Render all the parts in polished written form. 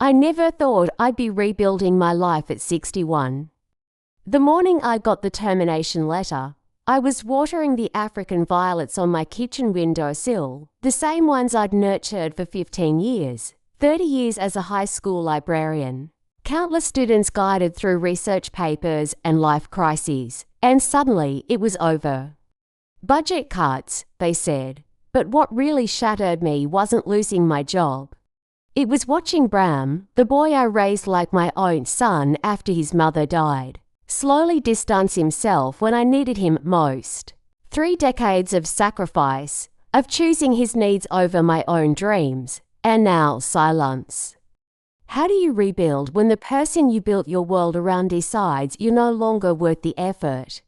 I never thought I'd be rebuilding my life at 61. The morning I got the termination letter, I was watering the African violets on my kitchen windowsill, the same ones I'd nurtured for 15 years, 30 years as a high school librarian. Countless students guided through research papers and life crises, and suddenly it was over. Budget cuts, they said, but what really shattered me wasn't losing my job. It was watching Bram, the boy I raised like my own son after his mother died, slowly distance himself when I needed him most. 3 decades of sacrifice, of choosing his needs over my own dreams, and now silence. How do you rebuild when the person you built your world around decides you're no longer worth the effort?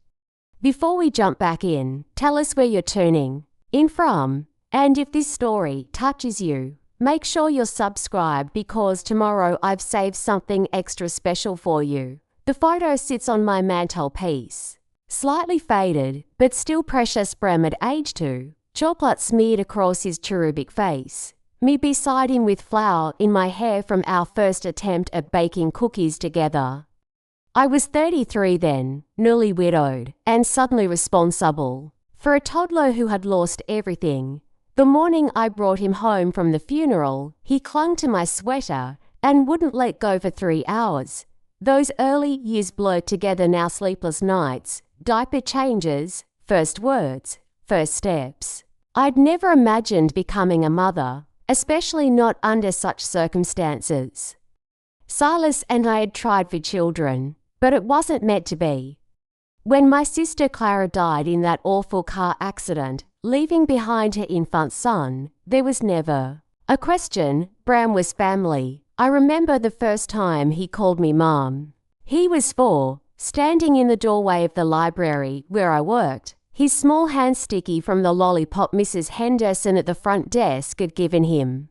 Before we jump back in, tell us where you're tuning in from, and if this story touches you, make sure you're subscribed because tomorrow I've saved something extra special for you. The photo sits on my mantelpiece. Slightly faded, but still precious Bram at age 2, chocolate smeared across his cherubic face. Me beside him with flour in my hair from our first attempt at baking cookies together. I was 33 then, newly widowed, and suddenly responsible for a toddler who had lost everything. The morning I brought him home from the funeral, he clung to my sweater and wouldn't let go for 3 hours. Those early years blurred together, now sleepless nights, diaper changes, first words, first steps. I'd never imagined becoming a mother, especially not under such circumstances. Silas and I had tried for children, but it wasn't meant to be. When my sister Clara died in that awful car accident, leaving behind her infant son, there was never a question. Bram was family. I remember the first time he called me Mom. He was 4, standing in the doorway of the library where I worked, his small hand sticky from the lollipop Mrs. Henderson at the front desk had given him.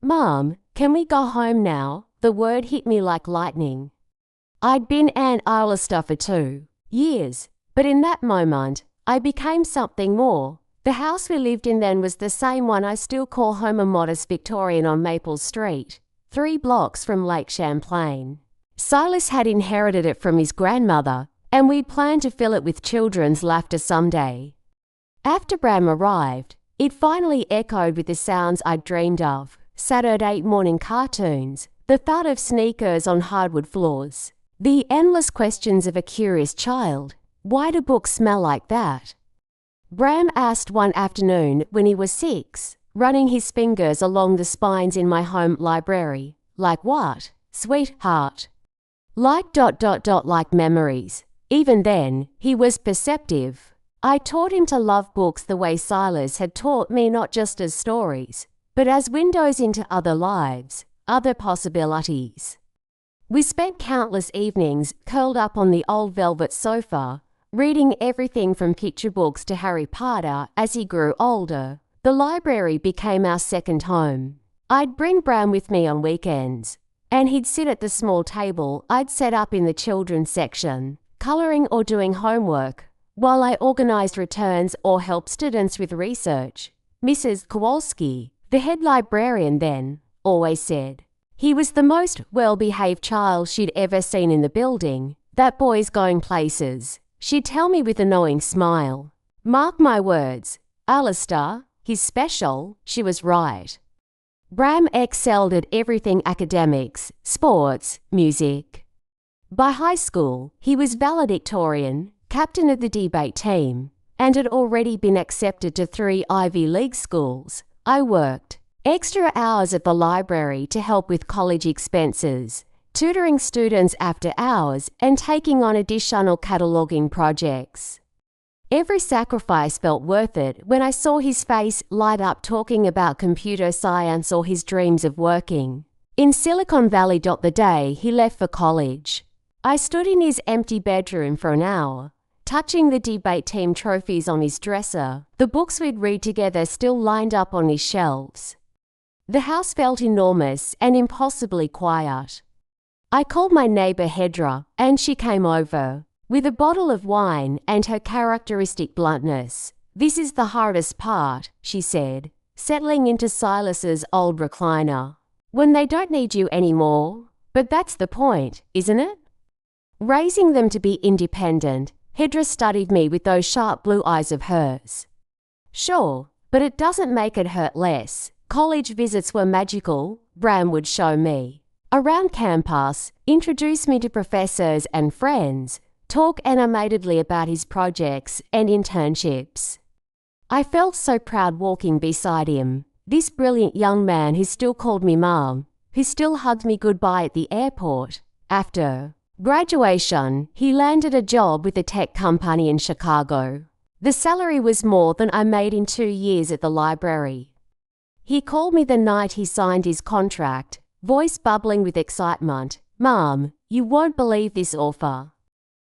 Mom, can we go home now? The word hit me like lightning. I'd been an Islister for 2 years, but in that moment, I became something more. The house we lived in then was the same one I still call home, a modest Victorian on Maple Street, 3 blocks from Lake Champlain. Silas had inherited it from his grandmother, and we'd planned to fill it with children's laughter someday. After Bram arrived, it finally echoed with the sounds I'd dreamed of: Saturday morning cartoons, the thud of sneakers on hardwood floors, the endless questions of a curious child. Why do books smell like that? Bram asked one afternoon when he was 6, running his fingers along the spines in my home library. Like what, sweetheart? Like ... like memories. Even then, he was perceptive. I taught him to love books the way Silas had taught me, not just as stories, but as windows into other lives, other possibilities. We spent countless evenings curled up on the old velvet sofa, reading everything from picture books to Harry Potter. As he grew older, the library became our second home. I'd bring Bram with me on weekends, and he'd sit at the small table I'd set up in the children's section, colouring or doing homework, while I organised returns or helped students with research. Mrs. Kowalski, the head librarian then, always said he was the most well-behaved child she'd ever seen in the building. That boy's going places, she'd tell me with a knowing smile. Mark my words, Alistair, he's special. She was right. Bram excelled at everything: academics, sports, music. By high school, he was valedictorian, captain of the debate team, and had already been accepted to 3 Ivy League schools. I worked extra hours at the library to help with college expenses, tutoring students after hours and taking on additional cataloguing projects. Every sacrifice felt worth it when I saw his face light up talking about computer science or his dreams of working in Silicon Valley. The day he left for college, I stood in his empty bedroom for an hour, touching the debate team trophies on his dresser, the books we'd read together still lined up on his shelves. The house felt enormous and impossibly quiet. I called my neighbour Hedra, and she came over with a bottle of wine and her characteristic bluntness. "This is the hardest part," she said, settling into Silas's old recliner. when they don't need you anymore. But that's the point, isn't it? Raising them to be independent, Hedra studied me with those sharp blue eyes of hers. Sure, but it doesn't make it hurt less. College visits were magical, Bram would show me. Around campus, introduce me to professors and friends, talk animatedly about his projects and internships. I felt so proud walking beside him, this brilliant young man who still called me Mom, who still hugged me goodbye at the airport. After graduation, he landed a job with a tech company in Chicago. The salary was more than I made in 2 years at the library. He called me the night he signed his contract, voice bubbling with excitement. Mom, you won't believe this offer.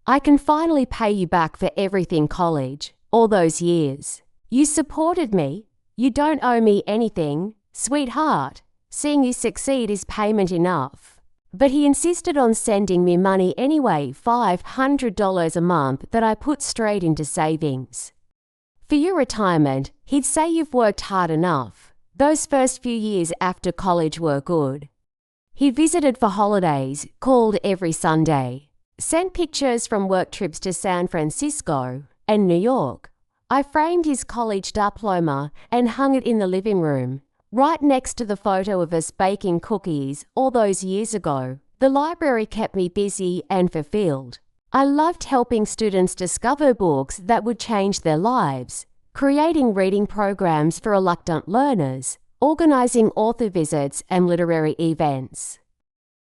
I can finally pay you back for everything college, all those years. You supported me. You don't owe me anything, sweetheart. Seeing you succeed is payment enough. But he insisted on sending me money anyway, $500 a month that I put straight into savings. For your retirement, he'd say you've worked hard enough. Those first few years after college were good. He visited for holidays, called every Sunday, sent pictures from work trips to San Francisco and New York. I framed his college diploma and hung it in the living room, right next to the photo of us baking cookies all those years ago. The library kept me busy and fulfilled. I loved helping students discover books that would change their lives, creating reading programs for reluctant learners, organizing author visits and literary events.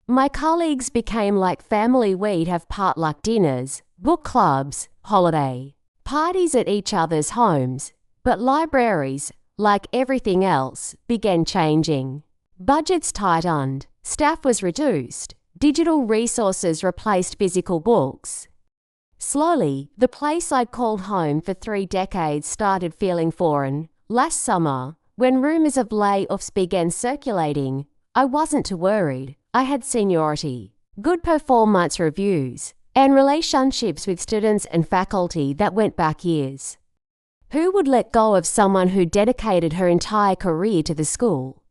My colleagues became like family. We'd have potluck dinners, book clubs, holiday parties at each other's homes. But libraries, like everything else, began changing. Budgets tightened, staff was reduced, digital resources replaced physical books. Slowly, the place I'd called home for 3 decades started feeling foreign. Last summer, when rumors of layoffs began circulating, I wasn't too worried. I had seniority, good performance reviews, and relationships with students and faculty that went back years. Who would let go of someone who dedicated her entire career to the school?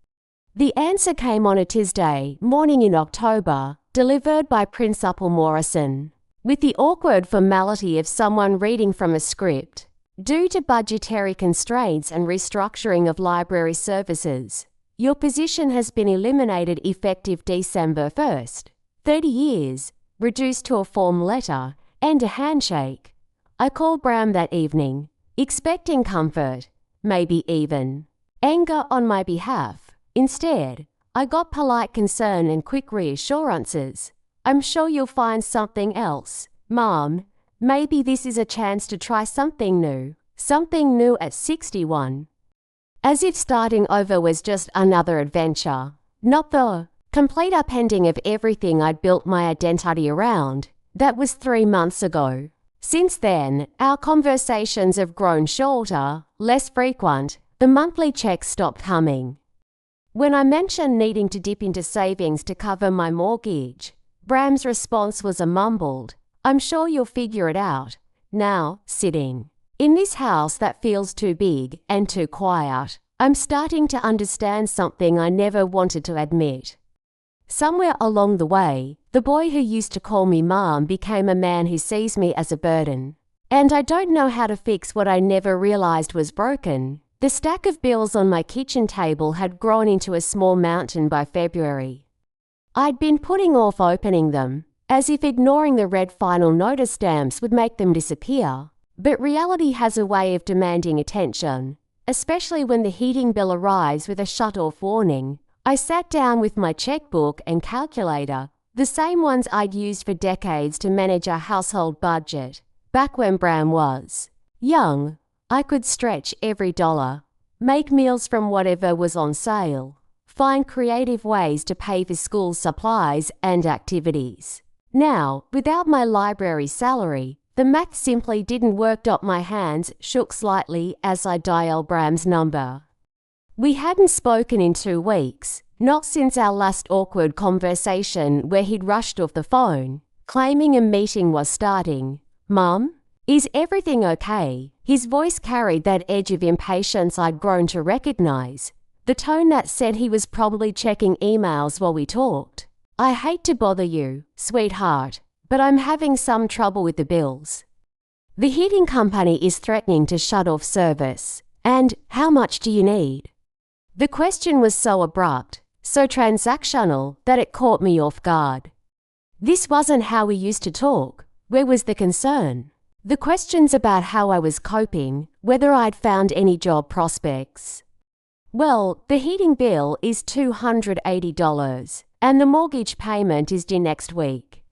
The answer came on a Tuesday morning in October, delivered by Principal Morrison, with the awkward formality of someone reading from a script. Due to budgetary constraints and restructuring of library services, your position has been eliminated effective December 1st. 30 years, reduced to a form letter and a handshake. I called Bram that evening, expecting comfort, maybe even anger on my behalf. Instead, I got polite concern and quick reassurances. I'm sure you'll find something else, Mom. Maybe this is a chance to try something new at 61. As if starting over was just another adventure, not the complete upending of everything I'd built my identity around. That was 3 months ago. Since then, our conversations have grown shorter, less frequent. The monthly checks stopped coming. When I mentioned needing to dip into savings to cover my mortgage, Bram's response was a mumbled, "I'm sure you'll figure it out." Now, sitting in this house that feels too big and too quiet, I'm starting to understand something I never wanted to admit. Somewhere along the way, the boy who used to call me Mom became a man who sees me as a burden. And I don't know how to fix what I never realized was broken. The stack of bills on my kitchen table had grown into a small mountain by February. I'd been putting off opening them, as if ignoring the red final notice stamps would make them disappear. But reality has a way of demanding attention, especially when the heating bill arrives with a shut-off warning. I sat down with my checkbook and calculator, the same ones I'd used for decades to manage our household budget. Back when Bram was young, I could stretch every dollar, make meals from whatever was on sale, find creative ways to pay for school supplies and activities. Now, without my library salary, the math simply didn't work. My hands shook slightly as I dialed Bram's number. We hadn't spoken in 2 weeks, not since our last awkward conversation where he'd rushed off the phone, claiming a meeting was starting. "Mum, is everything okay?" His voice carried that edge of impatience I'd grown to recognize. the tone that said he was probably checking emails while we talked. "I hate to bother you, sweetheart, but I'm having some trouble with the bills. The heating company is threatening to shut off service. And how much do you need?" The question was so abrupt, so transactional, that it caught me off guard. This wasn't how we used to talk. Where was the concern? The questions about how I was coping, whether I'd found any job prospects. "Well, the heating bill is $280, and the mortgage payment is due next week.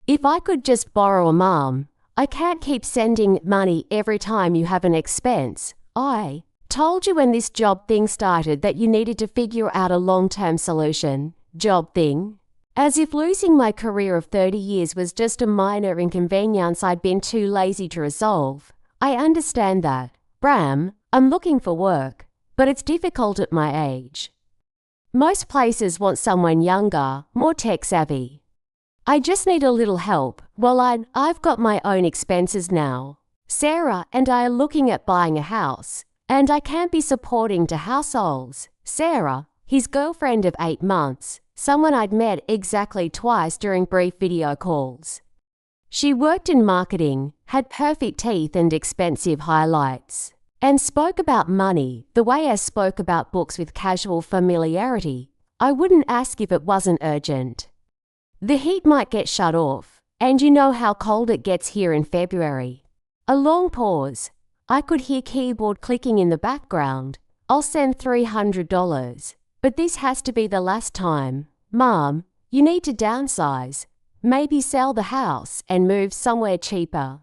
If I could just borrow a mom, I can't keep sending money every time you have an expense. I told you when this job thing started that you needed to figure out a long-term solution. Job thing. As if losing my career of 30 years was just a minor inconvenience I'd been too lazy to resolve. I understand that. Bram, I'm looking for work, but it's difficult at my age. Most places want someone younger, more tech-savvy. I just need a little help. Well, I've got my own expenses now. Sarah and I are looking at buying a house, and I can't be supporting two households. Sarah, his girlfriend of 8 months, someone I'd met exactly twice during brief video calls. She worked in marketing, had perfect teeth and expensive highlights, and spoke about money the way I spoke about books with casual familiarity. I wouldn't ask if it wasn't urgent. The heat might get shut off, and you know how cold it gets here in February. A long pause. I could hear keyboard clicking in the background. "I'll send $300, but this has to be the last time. Mom, you need to downsize. Maybe sell the house and move somewhere cheaper.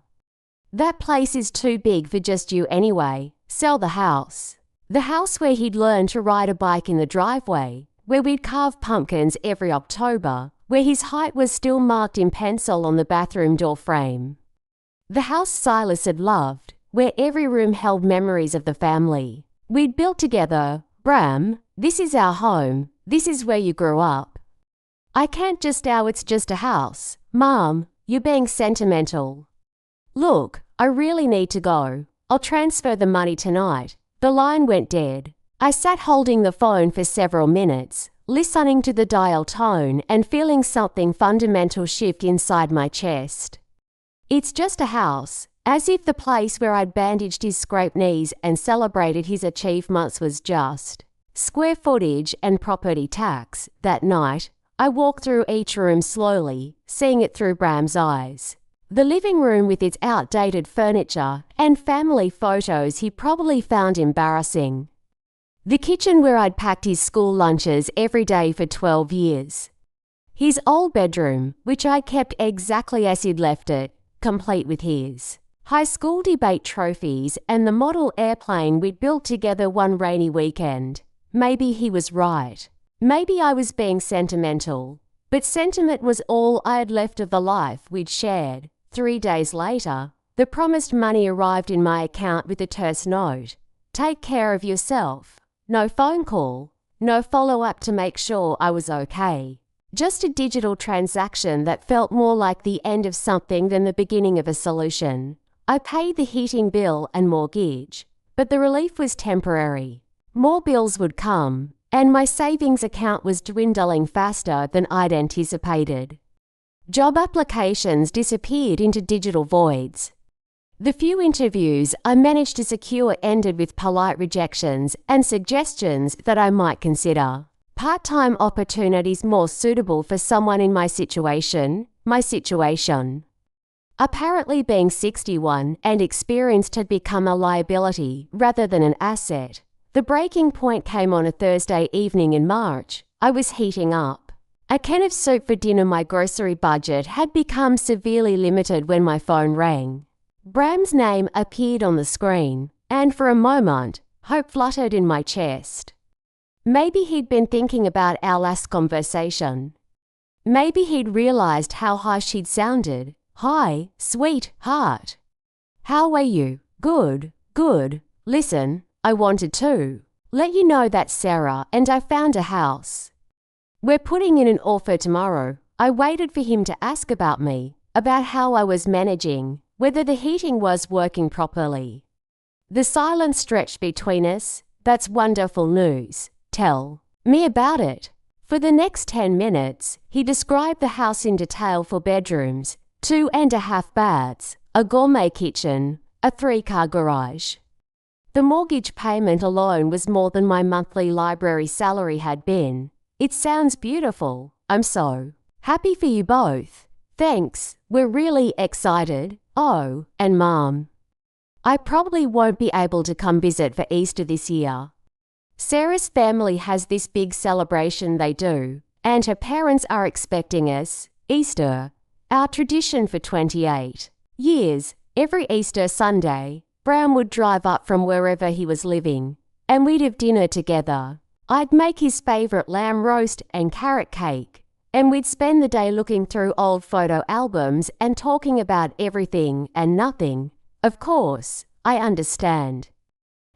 That place is too big for just you anyway. Sell the house." The house where he'd learned to ride a bike in the driveway, where we'd carve pumpkins every October, where his height was still marked in pencil on the bathroom door frame. The house Silas had loved, where every room held memories of the family. We'd built together. "Bram, this is our home. This is where you grew up. I can't just it's just a house. Mom, you're being sentimental. Look, I really need to go. I'll transfer the money tonight." The line went dead. I sat holding the phone for several minutes, listening to the dial tone and feeling something fundamental shift inside my chest. It's just a house, as if the place where I'd bandaged his scraped knees and celebrated his achievements was just. Square footage and property tax. That night, I walked through each room slowly, seeing it through Bram's eyes. The living room with its outdated furniture and family photos he probably found embarrassing. The kitchen where I'd packed his school lunches every day for 12 years. His old bedroom, which I'd kept exactly as he'd left it, complete with his high school debate trophies and the model airplane we'd built together one rainy weekend. Maybe he was right. Maybe I was being sentimental. But sentiment was all I had left of the life we'd shared. 3 days later, the promised money arrived in my account with a terse note. "Take care of yourself." No phone call, no follow-up to make sure I was okay. Just a digital transaction that felt more like the end of something than the beginning of a solution. I paid the heating bill and mortgage, but the relief was temporary. More bills would come, and my savings account was dwindling faster than I'd anticipated. Job applications disappeared into digital voids. The few interviews I managed to secure ended with polite rejections and suggestions that I might consider part-time opportunities more suitable for someone in my situation. Apparently being 61 and experienced had become a liability rather than an asset. The breaking point came on a Thursday evening in March. I was heating up. A can of soup for dinner. My grocery budget had become severely limited when my phone rang. Bram's name appeared on the screen, and for a moment, hope fluttered in my chest. Maybe he'd been thinking about our last conversation. Maybe he'd realized how harsh he'd sounded. "Hi, sweetheart. How are you?" Good. Listen, I wanted to let you know that Sarah and I found a house. We're putting in an offer tomorrow." I waited for him to ask about me, about how I was managing, whether the heating was working properly. The silence stretched between us. "That's wonderful news. Tell me about it. For the next 10 minutes, he described the house in detail for bedrooms, 2.5 baths, a gourmet kitchen, a 3-car garage. The mortgage payment alone was more than my monthly library salary had been. It sounds beautiful. I'm so happy for you both. Thanks. We're really excited. Oh, and Mom, I probably won't be able to come visit for Easter this year. Sarah's family has this big celebration they do, and her parents are expecting us. Easter, our tradition for 28 years, every Easter Sunday, Bram would drive up from wherever he was living, and we'd have dinner together. I'd make his favourite lamb roast and carrot cake, and we'd spend the day looking through old photo albums and talking about everything and nothing. Of course, I understand.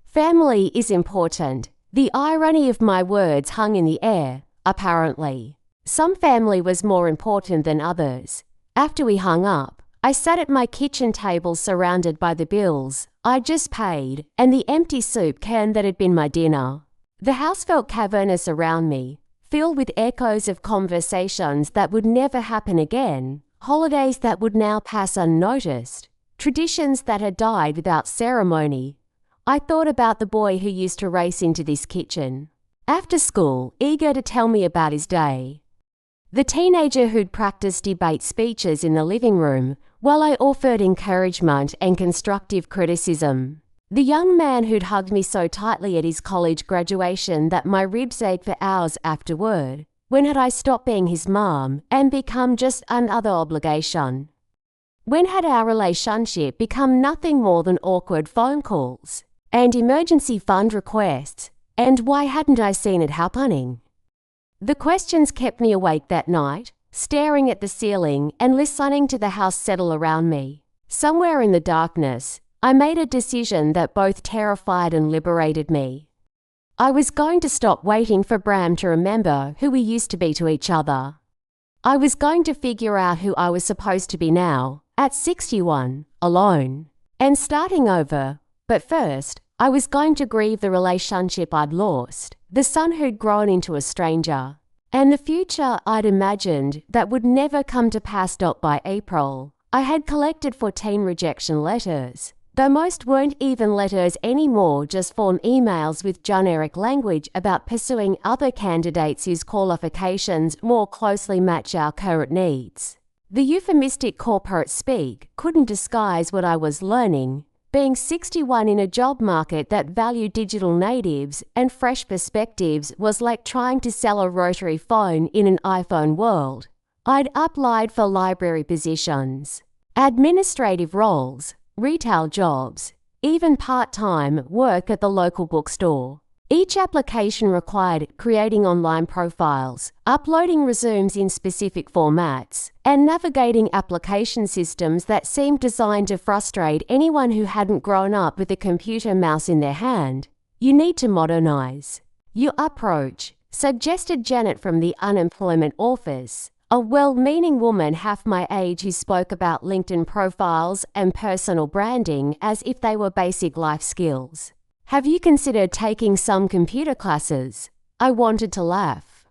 Family is important. The irony of my words hung in the air, apparently. Some family was more important than others. After we hung up, I sat at my kitchen table surrounded by the bills I'd just paid and the empty soup can that had been my dinner. The house felt cavernous around me, filled with echoes of conversations that would never happen again, holidays that would now pass unnoticed, traditions that had died without ceremony. I thought about the boy who used to race into this kitchen after school, eager to tell me about his day. The teenager who'd practiced debate speeches in the living room while I offered encouragement and constructive criticism. The young man who'd hugged me so tightly at his college graduation that my ribs ached for hours afterward. When had I stopped being his mom and become just another obligation? When had our relationship become nothing more than awkward phone calls and emergency fund requests, and why hadn't I seen it happening? The questions kept me awake that night, staring at the ceiling and listening to the house settle around me. Somewhere in the darkness, I made a decision that both terrified and liberated me. I was going to stop waiting for Bram to remember who we used to be to each other. I was going to figure out who I was supposed to be now, at 61, alone, and starting over. But first, I was going to grieve the relationship I'd lost, the son who'd grown into a stranger, and the future I'd imagined that would never come to pass. By April, I had collected 14 rejection letters, though most weren't even letters anymore, just form emails with generic language about pursuing other candidates whose qualifications more closely match our current needs. The euphemistic corporate speak couldn't disguise what I was learning. Being 61 in a job market that valued digital natives and fresh perspectives was like trying to sell a rotary phone in an iPhone world. I'd applied for library positions, administrative roles, retail jobs, even part-time work at the local bookstore. Each application required creating online profiles, uploading resumes in specific formats, and navigating application systems that seemed designed to frustrate anyone who hadn't grown up with a computer mouse in their hand. You need to modernize your approach, suggested Janet from the unemployment office, a well-meaning woman half my age who spoke about LinkedIn profiles and personal branding as if they were basic life skills. Have you considered taking some computer classes? I wanted to laugh.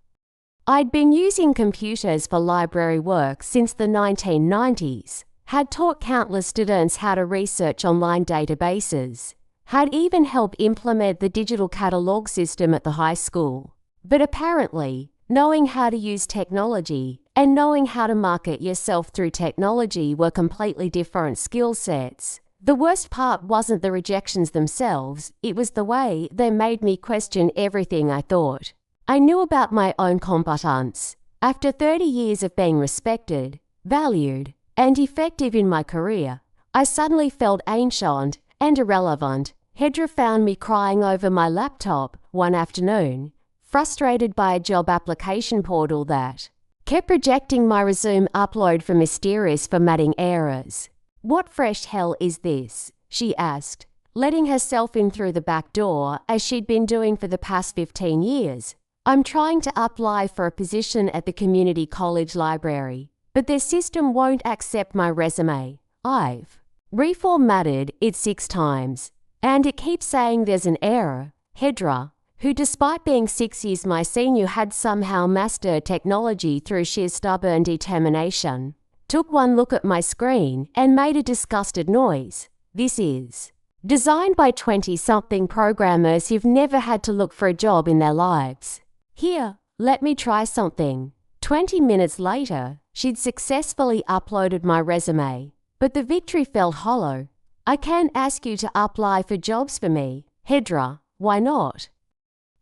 I'd been using computers for library work since the 1990s, had taught countless students how to research online databases, had even helped implement the digital catalogue system at the high school. But apparently, knowing how to use technology and knowing how to market yourself through technology were completely different skill sets. The worst part wasn't the rejections themselves, it was the way they made me question everything I thought. I knew about my own competence. After 30 years of being respected, valued, and effective in my career, I suddenly felt ancient and irrelevant. Hedra found me crying over my laptop one afternoon, frustrated by a job application portal that kept rejecting my resume upload for mysterious formatting errors. "What fresh hell is this?" she asked, letting herself in through the back door as she'd been doing for the past 15 years. "I'm trying to apply for a position at the community college library, but their system won't accept my resume. I've reformatted it 6 times, and it keeps saying there's an error." Hedra, who despite being 6 years my senior had somehow mastered technology through sheer stubborn determination, took one look at my screen and made a disgusted noise. This is designed by 20-something programmers who've never had to look for a job in their lives. Here, let me try something. 20 minutes later, she'd successfully uploaded my resume, but the victory felt hollow. I can't ask you to apply for jobs for me, Hedra, why not?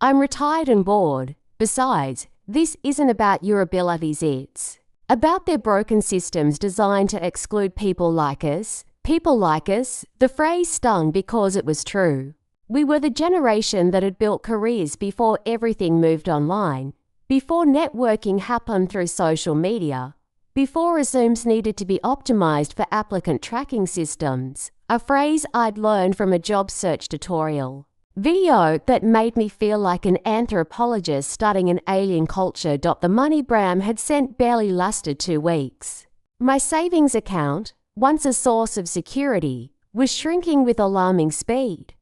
I'm retired and bored. Besides, this isn't about your abilities, it's about their broken systems designed to exclude people like us. People like us, the phrase stung because it was true. We were the generation that had built careers before everything moved online, before networking happened through social media, before resumes needed to be optimized for applicant tracking systems, a phrase I'd learned from a job search tutorial video that made me feel like an anthropologist studying an alien culture. The money Bram had sent barely lasted 2 weeks. My savings account, once a source of security, was shrinking with alarming speed.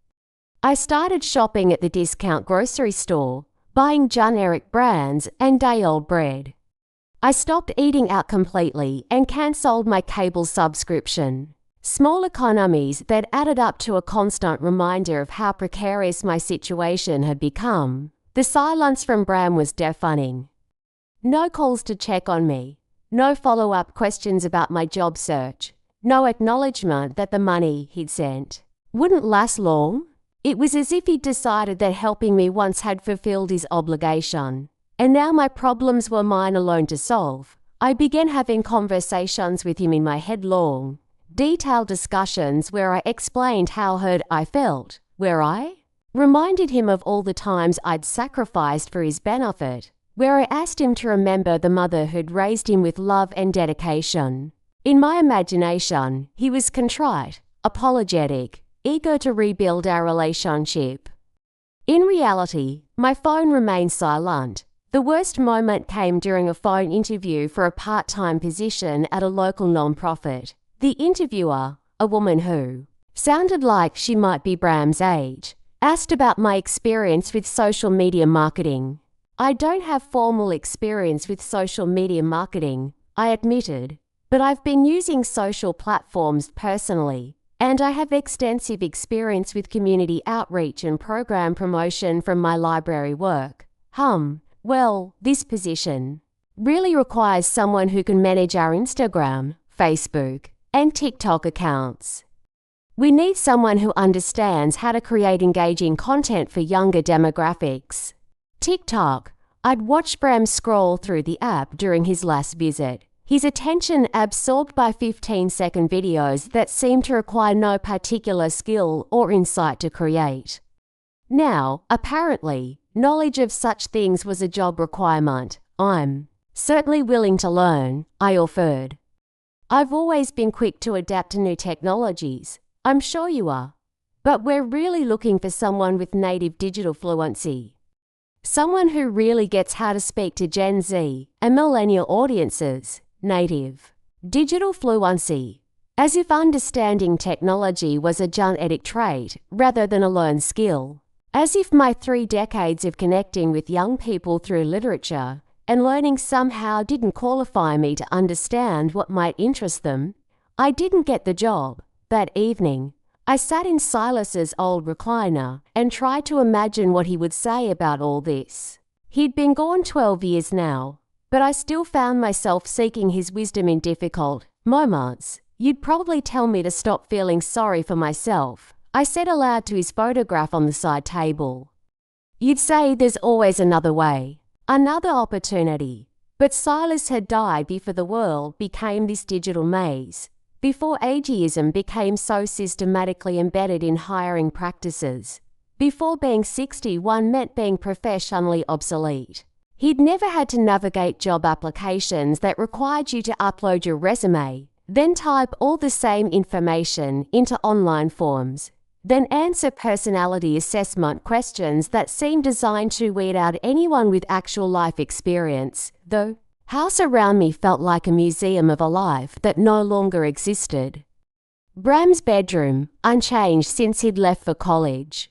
I started shopping at the discount grocery store, buying generic brands and day-old bread. I stopped eating out completely and cancelled my cable subscription. Small economies that added up to a constant reminder of how precarious my situation had become. The silence from Bram was deafening. No calls to check on me. No follow-up questions about my job search. No acknowledgement that the money he'd sent wouldn't last long. It was as if he'd decided that helping me once had fulfilled his obligation, and now my problems were mine alone to solve. I began having conversations with him in my head, long, detailed discussions where I explained how hurt I felt, where I reminded him of all the times I'd sacrificed for his benefit, where I asked him to remember the mother who'd raised him with love and dedication. In my imagination, he was contrite, apologetic, eager to rebuild our relationship. In reality, my phone remained silent. The worst moment came during a phone interview for a part-time position at a local non-profit. The interviewer, a woman who sounded like she might be Bram's age, asked about my experience with social media marketing. I don't have formal experience with social media marketing, I admitted, but I've been using social platforms personally, and I have extensive experience with community outreach and program promotion from my library work. Well, this position really requires someone who can manage our Instagram, Facebook, and TikTok accounts. We need someone who understands how to create engaging content for younger demographics. TikTok. I'd watched Bram scroll through the app during his last visit, his attention absorbed by 15-second videos that seemed to require no particular skill or insight to create. Now, apparently, knowledge of such things was a job requirement. I'm certainly willing to learn, I offered. I've always been quick to adapt to new technologies. I'm sure you are. But we're really looking for someone with native digital fluency. Someone who really gets how to speak to Gen Z and millennial audiences. Native digital fluency. As if understanding technology was a genetic trait rather than a learned skill. As if my 3 decades of connecting with young people through literature and learning somehow didn't qualify me to understand what might interest them. I didn't get the job. That evening, I sat in Silas's old recliner and tried to imagine what he would say about all this. He'd been gone 12 years now, but I still found myself seeking his wisdom in difficult moments. You'd probably tell me to stop feeling sorry for myself, I said aloud to his photograph on the side table. You'd say there's always another way, another opportunity. But Silas had died before the world became this digital maze, before ageism became so systematically embedded in hiring practices, before being 61 meant being professionally obsolete. He'd never had to navigate job applications that required you to upload your resume, then type all the same information into online forms, then answer personality assessment questions that seemed designed to weed out anyone with actual life experience. The house around me felt like a museum of a life that no longer existed. Bram's bedroom, unchanged since he'd left for college.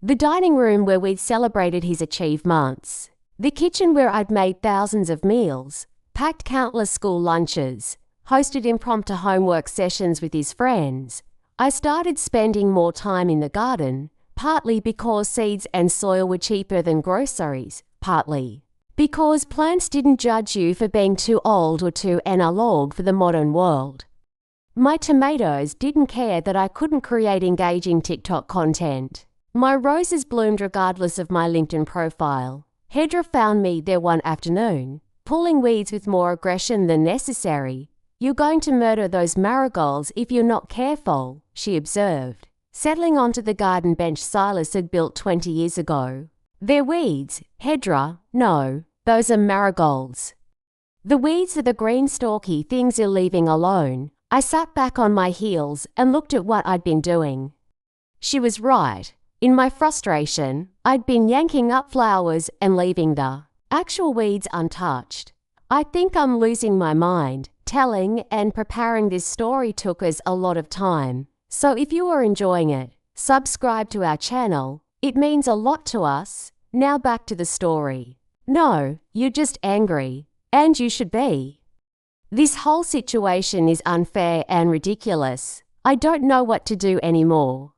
The dining room where we'd celebrated his achievements. The kitchen where I'd made thousands of meals, packed countless school lunches, hosted impromptu homework sessions with his friends. I started spending more time in the garden, partly because seeds and soil were cheaper than groceries, partly because plants didn't judge you for being too old or too analog for the modern world. My tomatoes didn't care that I couldn't create engaging TikTok content. My roses bloomed regardless of my LinkedIn profile. Hedra found me there one afternoon, pulling weeds with more aggression than necessary. "You're going to murder those marigolds if you're not careful," she observed, settling onto the garden bench Silas had built 20 years ago. "They're weeds, Hedra. No, those are marigolds. The weeds are the green stalky things you're leaving alone." I sat back on my heels and looked at what I'd been doing. She was right. In my frustration, I'd been yanking up flowers and leaving the actual weeds untouched. I think I'm losing my mind. Telling and preparing this story took us a lot of time. So if you are enjoying it, subscribe to our channel. It means a lot to us. Now back to the story. No, you're just angry. And you should be. This whole situation is unfair and ridiculous. I don't know what to do anymore.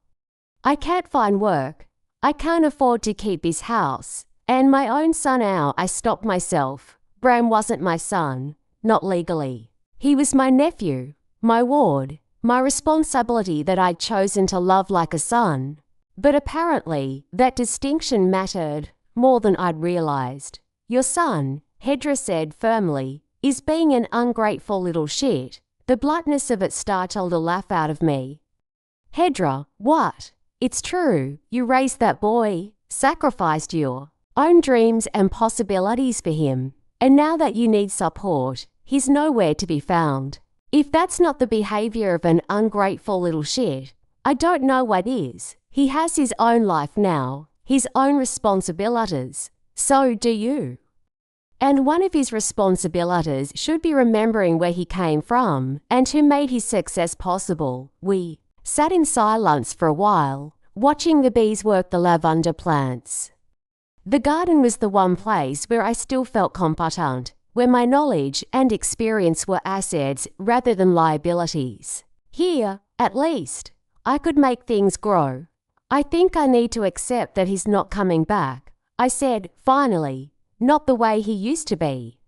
I can't find work. I can't afford to keep this house. And my own son now. I stopped myself. Bram wasn't my son. Not legally. He was my nephew, my ward, my responsibility that I'd chosen to love like a son. But apparently, that distinction mattered more than I'd realized. "Your son," Hedra said firmly, "is being an ungrateful little shit." The bluntness of it startled a laugh out of me. "Hedra, what? It's true. You raised that boy, sacrificed your own dreams and possibilities for him. And now that you need support, he's nowhere to be found. If that's not the behavior of an ungrateful little shit, I don't know what is. He has his own life now, his own responsibilities. So do you. And one of his responsibilities should be remembering where he came from and who made his success possible." We sat in silence for a while, watching the bees work the lavender plants. The garden was the one place where I still felt competent, where my knowledge and experience were assets rather than liabilities. Here, at least, I could make things grow. "I think I need to accept that he's not coming back," I said, finally. "Not the way he used to be.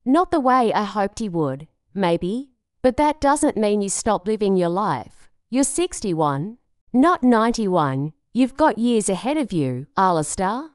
Not the way I hoped he would, maybe. But that doesn't mean you stop living your life. You're 61, not 91. You've got years ahead of you, Alistair.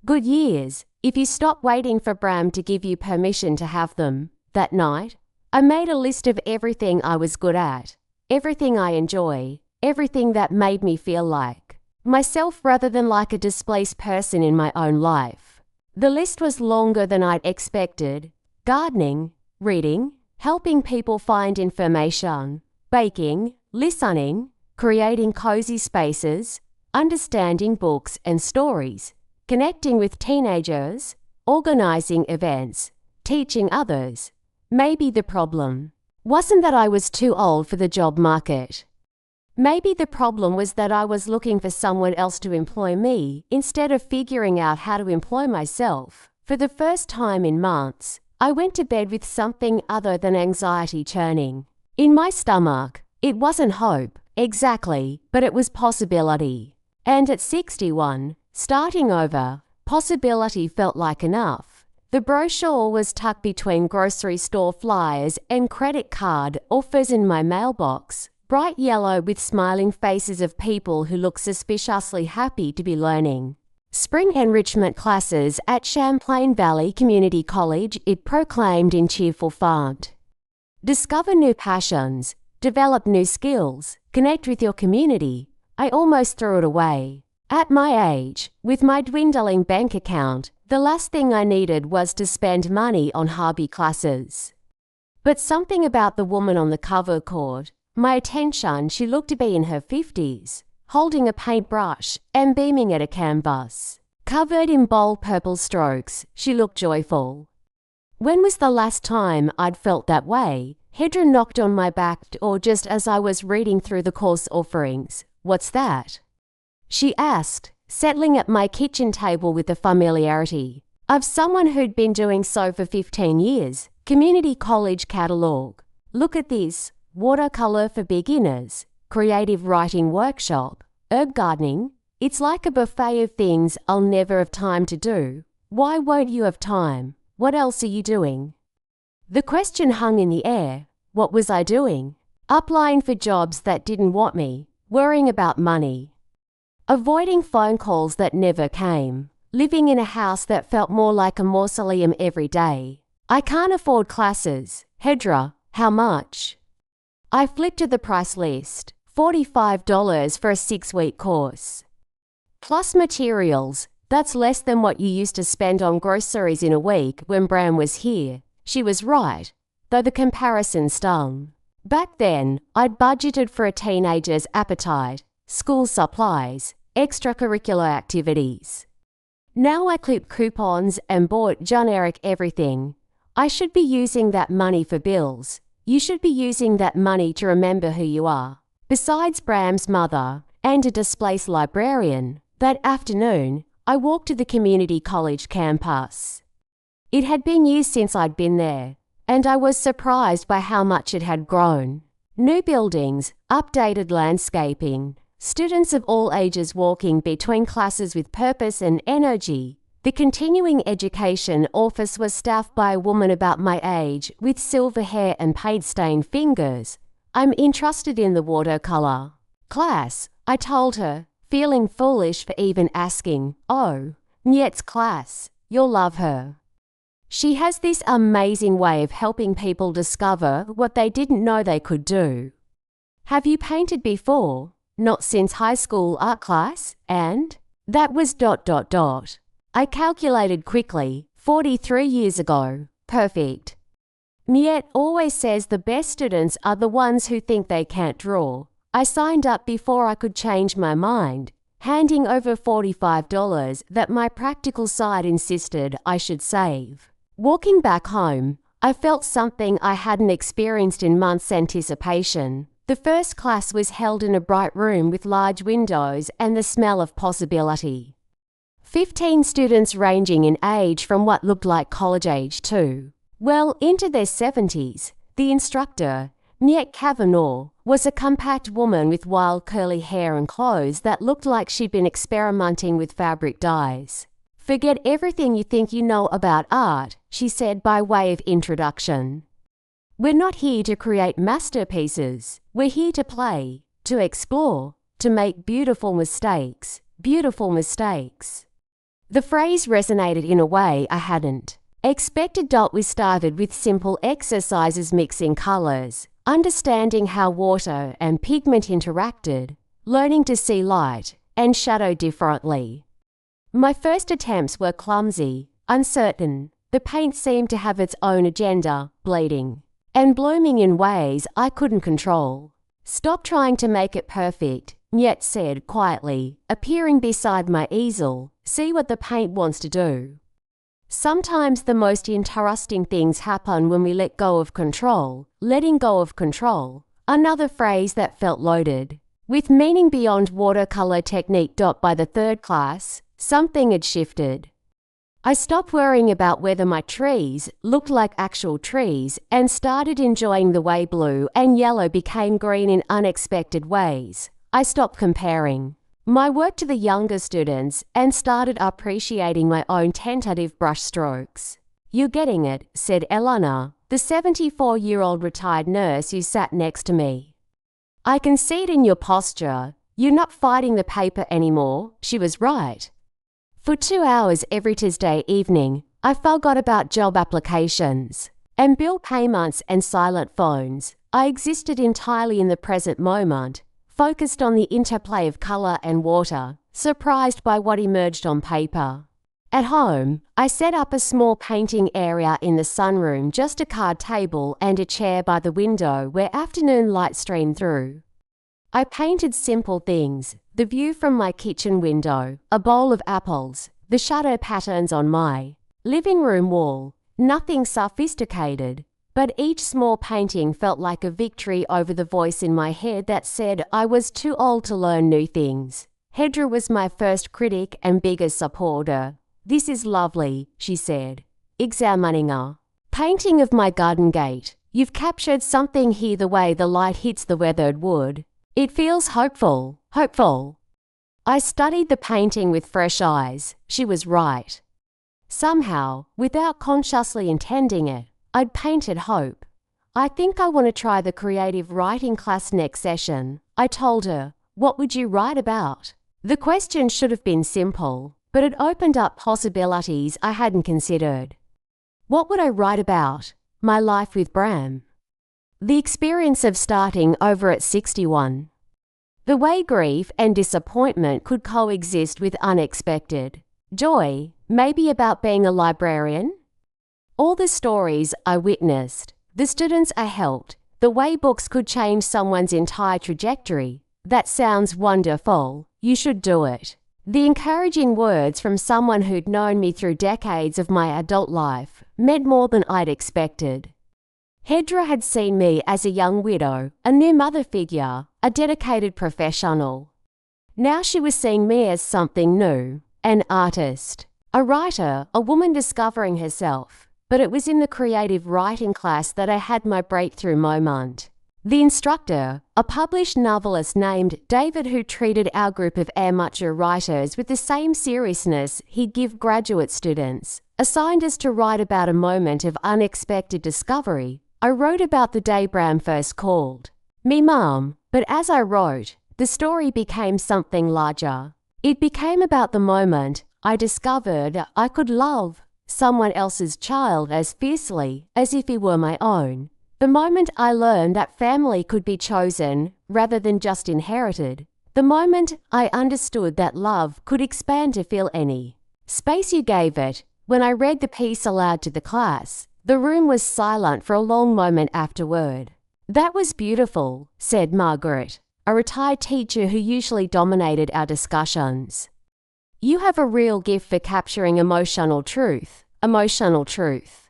Good years, if you stop waiting for Bram to give you permission to have them." That night, I made a list of everything I was good at, everything I enjoy, everything that made me feel like myself rather than like a displaced person in my own life. The list was longer than I'd expected. Gardening, reading, helping people find information, baking, listening, creating cozy spaces, understanding books and stories, connecting with teenagers, organizing events, teaching others. Maybe the problem wasn't that I was too old for the job market. Maybe the problem was that I was looking for someone else to employ me instead of figuring out how to employ myself. For the first time in months, I went to bed with something other than anxiety churning in my stomach. It wasn't hope, exactly, but it was possibility. And at 61, starting over, possibility felt like enough. The brochure was tucked between grocery store flyers and credit card offers in my mailbox. Bright yellow with smiling faces of people who look suspiciously happy to be learning. Spring enrichment classes at Champlain Valley Community College, it proclaimed in cheerful font. Discover new passions, develop new skills, connect with your community. I almost threw it away. At my age, with my dwindling bank account, the last thing I needed was to spend money on hobby classes. But something about the woman on the cover caught my attention. She looked to be in her 50s, holding a paintbrush and beaming at a canvas. Covered in bold purple strokes, she looked joyful. When was the last time I'd felt that way? Hedra knocked on my back door just as I was reading through the course offerings. "What's that?" she asked, settling at my kitchen table with the familiarity of someone who'd been doing so for 15 years. Community college catalogue. Look at this. Watercolor for beginners. Creative writing workshop. Herb gardening. It's like a buffet of things I'll never have time to do. Why won't you have time? What else are you doing? The question hung in the air. What was I doing? Applying for jobs that didn't want me. Worrying about money. Avoiding phone calls that never came. Living in a house that felt more like a mausoleum every day. I can't afford classes. Hedra, how much? I flipped to the price list. $45 for a 6-week course. Plus materials. That's less than what you used to spend on groceries in a week when Bram was here. She was right, though the comparison stung. Back then, I'd budgeted for a teenager's appetite, school supplies, extracurricular activities. Now I clip coupons and bought generic everything. I should be using that money for bills. You should be using that money to remember who you are. Besides Bram's mother and a displaced librarian, that afternoon, I walked to the community college campus. It had been years since I'd been there, and I was surprised by how much it had grown. New buildings, updated landscaping, students of all ages walking between classes with purpose and energy. The continuing education office was staffed by a woman about my age with silver hair and paint-stained fingers. I'm interested in the watercolor class, I told her, feeling foolish for even asking. Oh, Niet's class, you'll love her. She has this amazing way of helping people discover what they didn't know they could do. Have you painted before? Not since high school art class, and? That was ... I calculated quickly, 43 years ago. Perfect. Niet always says the best students are the ones who think they can't draw. I signed up before I could change my mind, handing over $45 that my practical side insisted I should save. Walking back home, I felt something I hadn't experienced in months' anticipation. The first class was held in a bright room with large windows and the smell of possibility. 15 students ranging in age from what looked like college age to, well, into their 70s. The instructor, Niet Kavanaugh, was a compact woman with wild curly hair and clothes that looked like she'd been experimenting with fabric dyes. Forget everything you think you know about art, she said by way of introduction. We're not here to create masterpieces. We're here to play, to explore, to make beautiful mistakes. Beautiful mistakes. The phrase resonated in a way I hadn't expected. We started with simple exercises mixing colors, understanding how water and pigment interacted, learning to see light and shadow differently. My first attempts were clumsy, uncertain. The paint seemed to have its own agenda, bleeding and blooming in ways I couldn't control. Stop trying to make it perfect, Niet said quietly, appearing beside my easel. See what the paint wants to do. Sometimes the most interesting things happen when we let go of control. Letting go of control, another phrase that felt loaded with meaning beyond watercolor technique. By the third class, something had shifted. I stopped worrying about whether my trees looked like actual trees and started enjoying the way blue and yellow became green in unexpected ways. I stopped comparing my work to the younger students and started appreciating my own tentative brushstrokes. You're getting it, said Elena, the 74-year-old retired nurse who sat next to me. I can see it in your posture. You're not fighting the paper anymore. She was right. For 2 hours every Tuesday evening, I forgot about job applications and bill payments and silent phones. I existed entirely in the present moment, focused on the interplay of color and water, surprised by what emerged on paper. At home, I set up a small painting area in the sunroom, just a card table and a chair by the window where afternoon light streamed through. I painted simple things, the view from my kitchen window, a bowl of apples, the shadow patterns on my living room wall, nothing sophisticated. But each small painting felt like a victory over the voice in my head that said I was too old to learn new things. Hedra was my first critic and biggest supporter. "This is lovely," she said, examining a painting of my garden gate. "You've captured something here the way the light hits the weathered wood. It feels hopeful, hopeful." I studied the painting with fresh eyes. She was right. Somehow, without consciously intending it, I'd painted hope. "I think I want to try the creative writing class next session," I told her. "What would you write about?" The question should have been simple, but it opened up possibilities I hadn't considered. What would I write about? My life with Bram. The experience of starting over at 61. The way grief and disappointment could coexist with unexpected joy, maybe about being a librarian. All the stories I witnessed, the students I helped, the way books could change someone's entire trajectory. That sounds wonderful. You should do it. The encouraging words from someone who'd known me through decades of my adult life meant more than I'd expected. Hedra had seen me as a young widow, a new mother figure, a dedicated professional. Now she was seeing me as something new, an artist, a writer, a woman discovering herself. But it was in the creative writing class that I had my breakthrough moment. The instructor, a published novelist named David, who treated our group of amateur writers with the same seriousness he'd give graduate students, assigned us to write about a moment of unexpected discovery. I wrote about the day Bram first called me Mum, but as I wrote, the story became something larger. It became about the moment I discovered I could love someone else's child as fiercely as if he were my own. The moment I learned that family could be chosen rather than just inherited. The moment I understood that love could expand to fill any space you gave it. When I read the piece aloud to the class, the room was silent for a long moment afterward. "That was beautiful," said Margaret, a retired teacher who usually dominated our discussions. "You have a real gift for capturing emotional truth, emotional truth."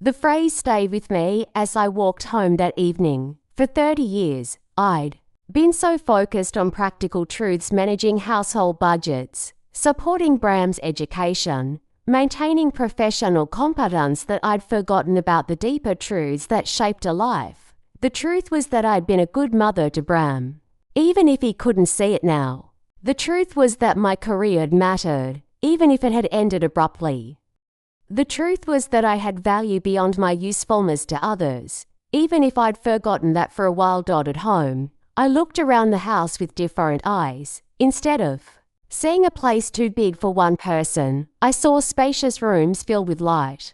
The phrase stayed with me as I walked home that evening. For 30 years, I'd been so focused on practical truths, managing household budgets, supporting Bram's education, maintaining professional competence, that I'd forgotten about the deeper truths that shaped a life. The truth was that I'd been a good mother to Bram, even if he couldn't see it now. The truth was that my career had mattered, even if it had ended abruptly. The truth was that I had value beyond my usefulness to others, even if I'd forgotten that for a while. At home, I looked around the house with different eyes. Instead of seeing a place too big for one person, I saw spacious rooms filled with light.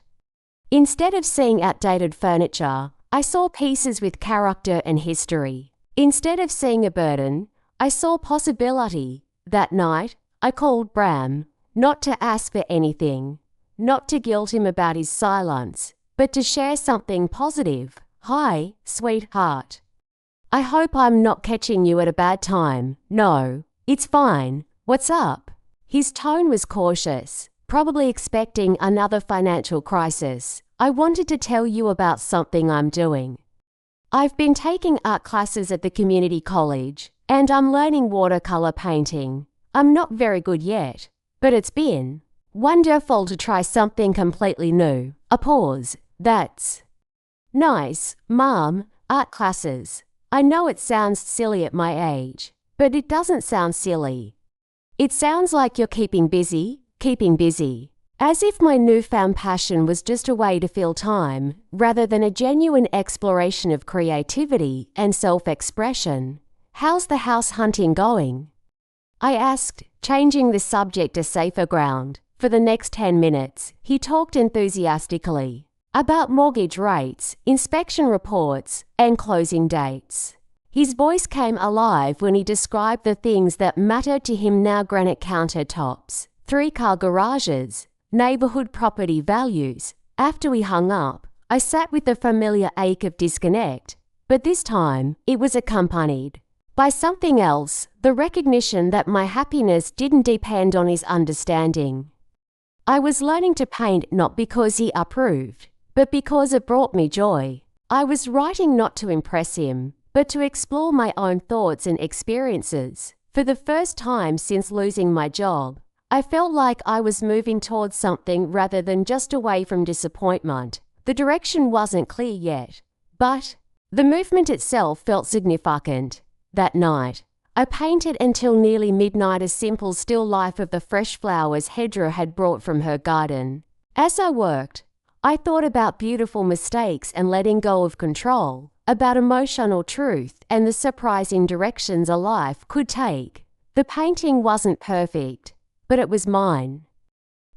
Instead of seeing outdated furniture, I saw pieces with character and history. Instead of seeing a burden, I saw possibility. That night, I called Bram, not to ask for anything, not to guilt him about his silence, but to share something positive. "Hi, sweetheart. I hope I'm not catching you at a bad time." "No, it's fine. What's up?" His tone was cautious, probably expecting another financial crisis. "I wanted to tell you about something I'm doing. I've been taking art classes at the community college, and I'm learning watercolor painting. I'm not very good yet, but it's been wonderful to try something completely new." A pause. "That's nice, Mom. Art classes. I know it sounds silly at my age, but it doesn't sound silly. It sounds like you're keeping busy. As if my newfound passion was just a way to fill time, rather than a genuine exploration of creativity and self-expression. "How's the house hunting going?" I asked, changing the subject to safer ground. For the next 10 minutes, he talked enthusiastically about mortgage rates, inspection reports, and closing dates. His voice came alive when he described the things that mattered to him now: granite countertops, 3-car garages, neighborhood property values. After we hung up, I sat with the familiar ache of disconnect, but this time it was accompanied by something else, the recognition that my happiness didn't depend on his understanding. I was learning to paint not because he approved, but because it brought me joy. I was writing not to impress him, but to explore my own thoughts and experiences. For the first time since losing my job, I felt like I was moving towards something rather than just away from disappointment. The direction wasn't clear yet, but the movement itself felt significant. That night, I painted until nearly midnight a simple still life of the fresh flowers Hedra had brought from her garden. As I worked, I thought about beautiful mistakes and letting go of control, about emotional truth and the surprising directions a life could take. The painting wasn't perfect, but it was mine.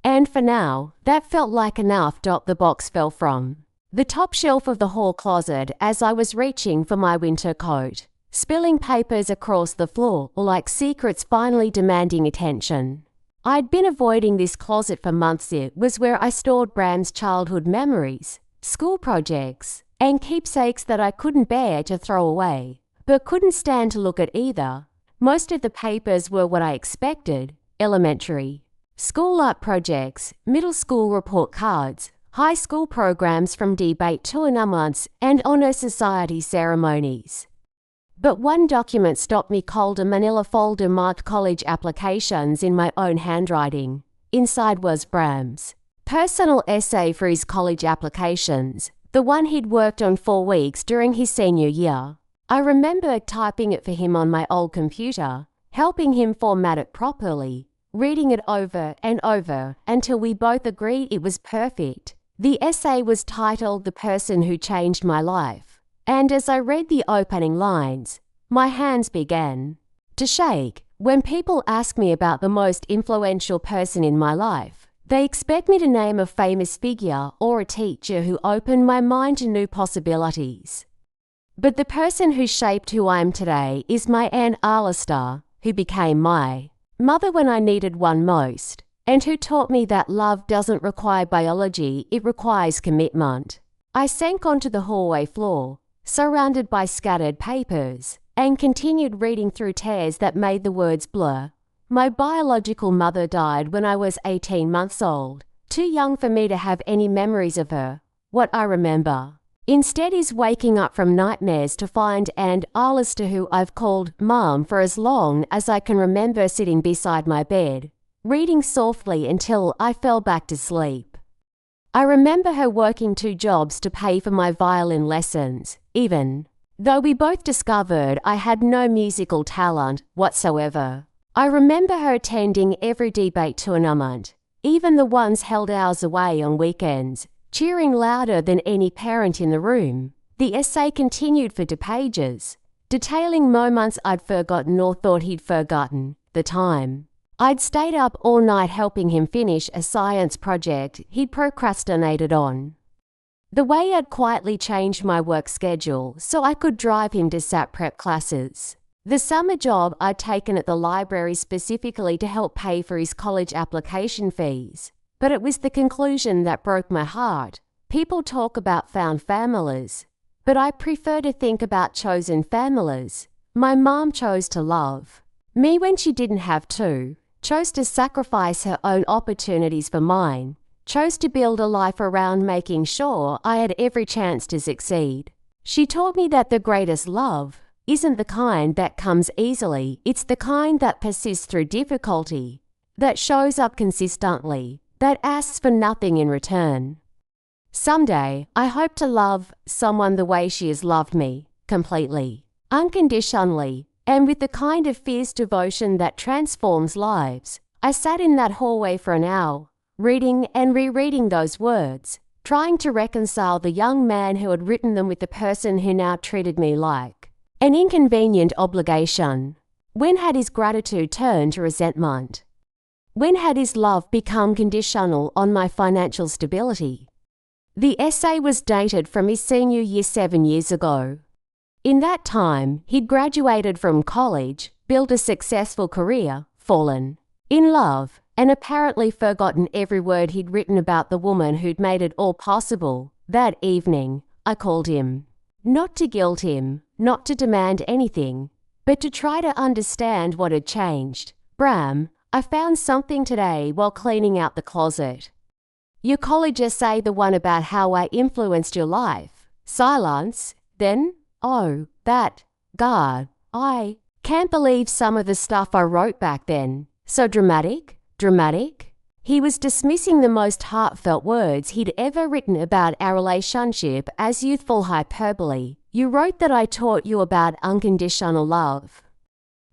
And for now, that felt like enough. The box fell from the top shelf of the hall closet as I was reaching for my winter coat, spilling papers across the floor like secrets finally demanding attention. I'd been avoiding this closet for months. It was where I stored Bram's childhood memories, school projects, and keepsakes that I couldn't bear to throw away, but couldn't stand to look at either. Most of the papers were what I expected: elementary school art projects, middle school report cards, high school programs from debate tournaments and honor society ceremonies. But one document stopped me cold: a manila folder marked college applications in my own handwriting. Inside was Bram's personal essay for his college applications, the one he'd worked on 4 weeks during his senior year. I remember typing it for him on my old computer, helping him format it properly, reading it over and over until we both agreed it was perfect. The essay was titled "The Person Who Changed My Life," and as I read the opening lines, my hands began to shake. When people ask me about the most influential person in my life, they expect me to name a famous figure or a teacher who opened my mind to new possibilities. But the person who shaped who I am today is my Aunt Alistair, who became my mother when I needed one most, and who taught me that love doesn't require biology, it requires commitment. I sank onto the hallway floor, surrounded by scattered papers, and continued reading through tears that made the words blur. My biological mother died when I was 18 months old, too young for me to have any memories of her. What I remember instead is waking up from nightmares to find Aunt Alistair, who I've called Mum for as long as I can remember, sitting beside my bed, reading softly until I fell back to sleep. I remember her working 2 jobs to pay for my violin lessons, even though we both discovered I had no musical talent whatsoever. I remember her attending every debate tournament, even the ones held hours away on weekends, cheering louder than any parent in the room. The essay continued for 2 pages, detailing moments I'd forgotten or thought he'd forgotten. The time I'd stayed up all night helping him finish a science project he'd procrastinated on. The way I'd quietly changed my work schedule so I could drive him to SAT prep classes. The summer job I'd taken at the library specifically to help pay for his college application fees. But it was the conclusion that broke my heart. People talk about found families, but I prefer to think about chosen families. My mom chose to love me when she didn't have to, chose to sacrifice her own opportunities for mine, chose to build a life around making sure I had every chance to succeed. She taught me that the greatest love isn't the kind that comes easily, it's the kind that persists through difficulty, that shows up consistently, that asks for nothing in return. Someday, I hope to love someone the way she has loved me, completely, unconditionally, and with the kind of fierce devotion that transforms lives. I sat in that hallway for an hour, reading and rereading those words, trying to reconcile the young man who had written them with the person who now treated me like an inconvenient obligation. When had his gratitude turned to resentment? When had his love become conditional on my financial stability? The essay was dated from his senior year 7 years ago. In that time, he'd graduated from college, built a successful career, fallen in love, and apparently forgotten every word he'd written about the woman who'd made it all possible. That evening, I called him. Not to guilt him, not to demand anything, but to try to understand what had changed. Bram, I found something today while cleaning out the closet. Your college essay, the one about how I influenced your life. Silence. Then, oh, that. God. Can't believe some of the stuff I wrote back then. So dramatic, dramatic. He was dismissing the most heartfelt words he'd ever written about our relationship as youthful hyperbole. You wrote that I taught you about unconditional love.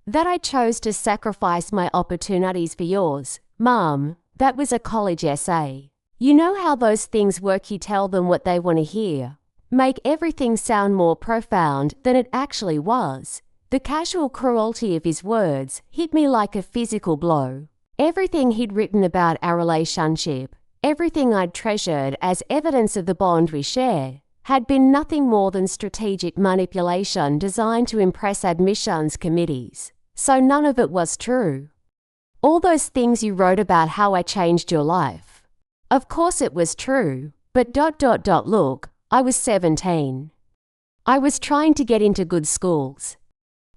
That I chose to sacrifice my opportunities for yours. Mom, that was a college essay. You know how those things work, you tell them what they want to hear. Make everything sound more profound than it actually was. The casual cruelty of his words hit me like a physical blow. Everything he'd written about our relationship, everything I'd treasured as evidence of the bond we share, had been nothing more than strategic manipulation designed to impress admissions committees. So none of it was true. All those things you wrote about how I changed your life. Of course it was true, but look, I was 17. I was trying to get into good schools.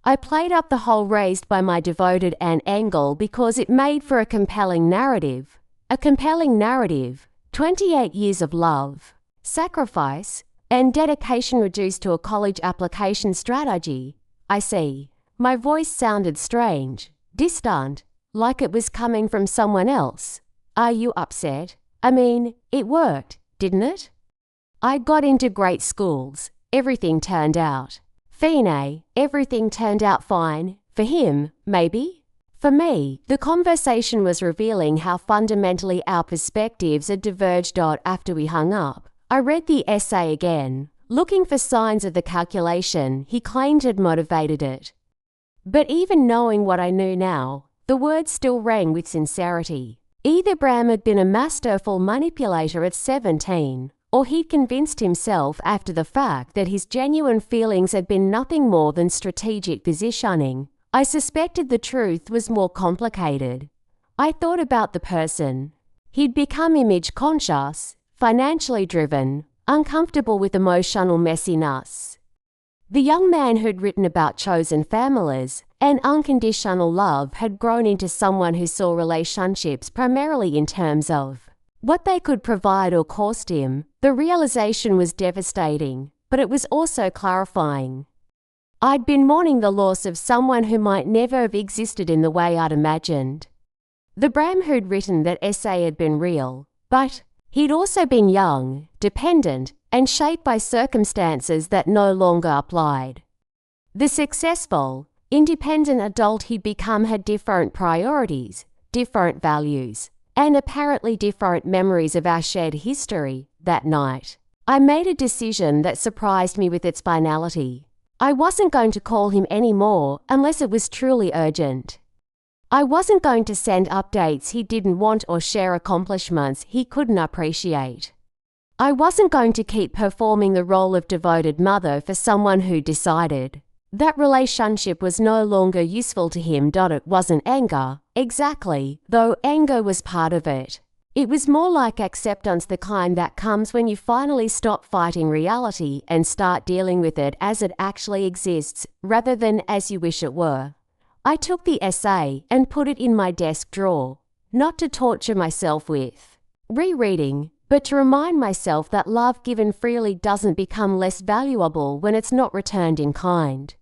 I played up the whole raised by my devoted aunt angle because it made for a compelling narrative. A compelling narrative, 28 years of love, sacrifice, and dedication reduced to a college application strategy. I see. My voice sounded strange, distant, like it was coming from someone else. Are you upset? I mean, it worked, didn't it? I got into great schools. Everything turned out. Fine, everything turned out fine. For him, maybe? For me, the conversation was revealing how fundamentally our perspectives had diverged. After we hung up, I read the essay again, looking for signs of the calculation he claimed had motivated it. But even knowing what I knew now, the words still rang with sincerity. Either Bram had been a masterful manipulator at 17, or he'd convinced himself after the fact that his genuine feelings had been nothing more than strategic positioning. I suspected the truth was more complicated. I thought about the person. He'd become image conscious, financially driven, uncomfortable with emotional messiness. The young man who'd written about chosen families and unconditional love had grown into someone who saw relationships primarily in terms of what they could provide or cost him. The realization was devastating, but it was also clarifying. I'd been mourning the loss of someone who might never have existed in the way I'd imagined. The Bram who'd written that essay had been real, but he'd also been young, dependent, and shaped by circumstances that no longer applied. The successful, independent adult he'd become had different priorities, different values, and apparently different memories of our shared history. That night, I made a decision that surprised me with its finality. I wasn't going to call him anymore unless it was truly urgent. I wasn't going to send updates he didn't want or share accomplishments he couldn't appreciate. I wasn't going to keep performing the role of devoted mother for someone who decided that relationship was no longer useful to him. It wasn't anger, exactly, though anger was part of it. It was more like acceptance, the kind that comes when you finally stop fighting reality and start dealing with it as it actually exists, rather than as you wish it were. I took the essay and put it in my desk drawer, not to torture myself with rereading, but to remind myself that love given freely doesn't become less valuable when it's not returned in kind.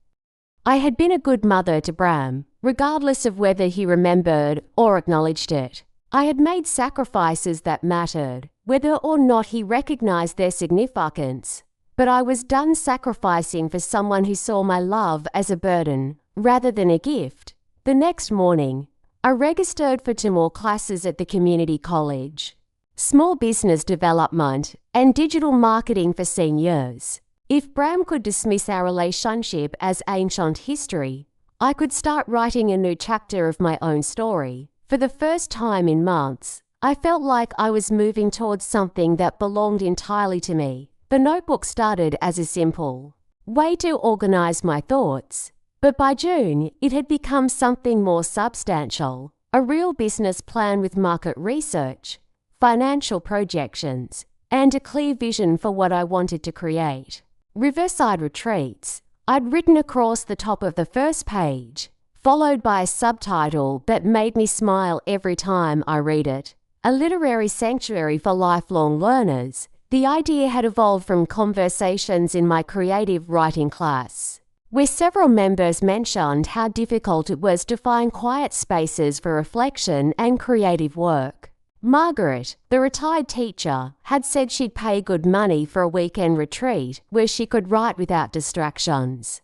I had been a good mother to Bram, regardless of whether he remembered or acknowledged it. I had made sacrifices that mattered, whether or not he recognized their significance. But I was done sacrificing for someone who saw my love as a burden, rather than a gift. The next morning, I registered for 2 more classes at the community college. Small business development and digital marketing for seniors. If Bram could dismiss our relationship as ancient history, I could start writing a new chapter of my own story. For the first time in months, I felt like I was moving towards something that belonged entirely to me. The notebook started as a simple way to organize my thoughts, but by June, it had become something more substantial, a real business plan with market research, financial projections, and a clear vision for what I wanted to create. Riverside Retreats, I'd written across the top of the first page, followed by a subtitle that made me smile every time I read it. A literary sanctuary for lifelong learners. The idea had evolved from conversations in my creative writing class. where several members mentioned how difficult it was to find quiet spaces for reflection and creative work. Margaret, the retired teacher, had said she'd pay good money for a weekend retreat where she could write without distractions.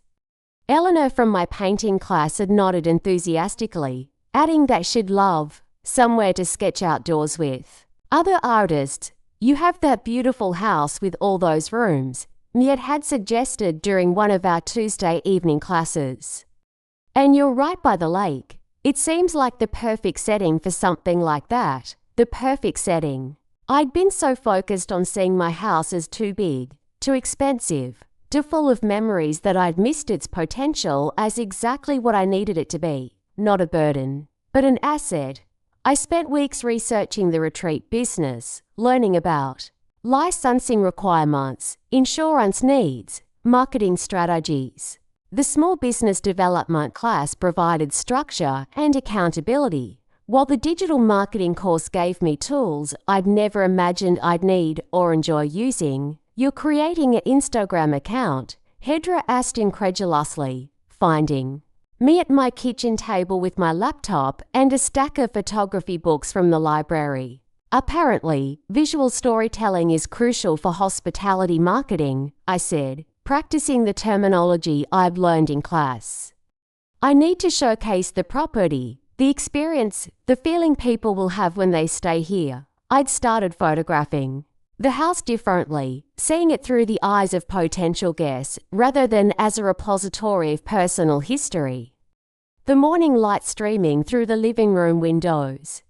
Eleanor from my painting class had nodded enthusiastically, adding that she'd love somewhere to sketch outdoors with. Other artists, "You have that beautiful house with all those rooms," Miet had suggested during one of our Tuesday evening classes. "And you're right by the lake. It seems like the perfect setting for something like that. The perfect setting." I'd been so focused on seeing my house as too big, too expensive, too full of memories that I'd missed its potential as exactly what I needed it to be. Not a burden, but an asset. I spent weeks researching the retreat business, learning about licensing requirements, insurance needs, marketing strategies. The small business development class provided structure and accountability, while the digital marketing course gave me tools I'd never imagined I'd need or enjoy using. "You're creating an Instagram account?" Hedra asked incredulously, finding me at my kitchen table with my laptop and a stack of photography books from the library. "Apparently, visual storytelling is crucial for hospitality marketing," I said, practicing the terminology I've learned in class. "I need to showcase the property, the experience, the feeling people will have when they stay here." I'd started photographing the house differently, seeing it through the eyes of potential guests rather than as a repository of personal history. The morning light streaming through the living room windows.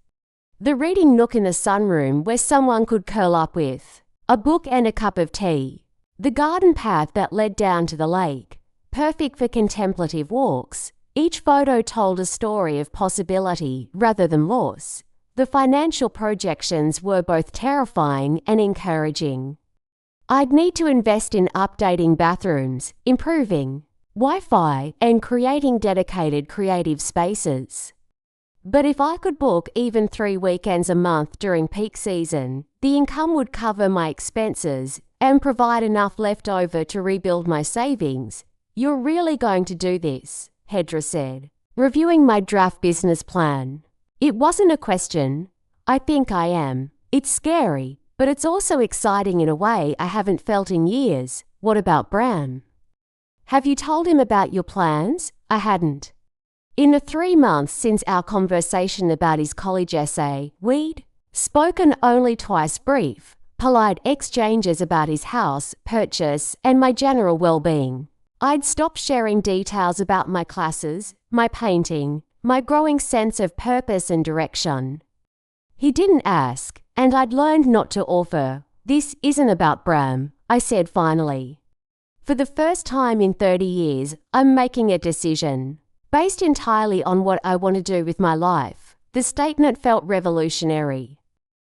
The reading nook in the sunroom where someone could curl up with a book and a cup of tea. The garden path that led down to the lake, perfect for contemplative walks. Each photo told a story of possibility rather than loss. The financial projections were both terrifying and encouraging. I'd need to invest in updating bathrooms, improving Wi-Fi, and creating dedicated creative spaces. But if I could book even 3 weekends a month during peak season, the income would cover my expenses and provide enough left over to rebuild my savings. "You're really going to do this?" Hedra said, reviewing my draft business plan. It wasn't a question. "I think I am. It's scary, but it's also exciting in a way I haven't felt in years." "What about Bram?" "Have you told him about your plans?" I hadn't. In the 3 months since our conversation about his college essay, we'd spoken only twice, brief, polite exchanges about his house purchase and my general well-being. I'd stopped sharing details about my classes, my painting, my growing sense of purpose and direction. He didn't ask, and I'd learned not to offer. "This isn't about Bram," I said finally. "For the first time in 30 years, I'm making a decision, based entirely on what I want to do with my life." The statement felt revolutionary.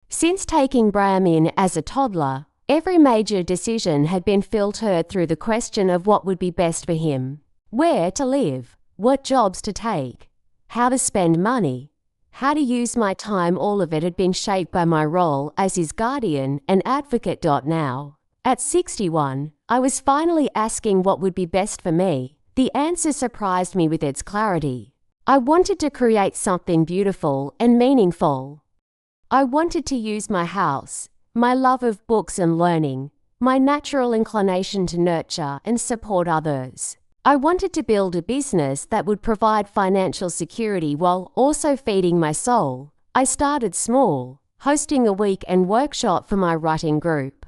Since taking Bram in as a toddler, every major decision had been filtered through the question of what would be best for him. Where to live, what jobs to take, how to spend money, how to use my time. All of it had been shaped by my role as his guardian and advocate. Now, at 61, I was finally asking what would be best for me. The answer surprised me with its clarity. I wanted to create something beautiful and meaningful. I wanted to use my house, my love of books and learning, my natural inclination to nurture and support others. I wanted to build a business that would provide financial security while also feeding my soul. I started small, hosting a weekend workshop for my writing group.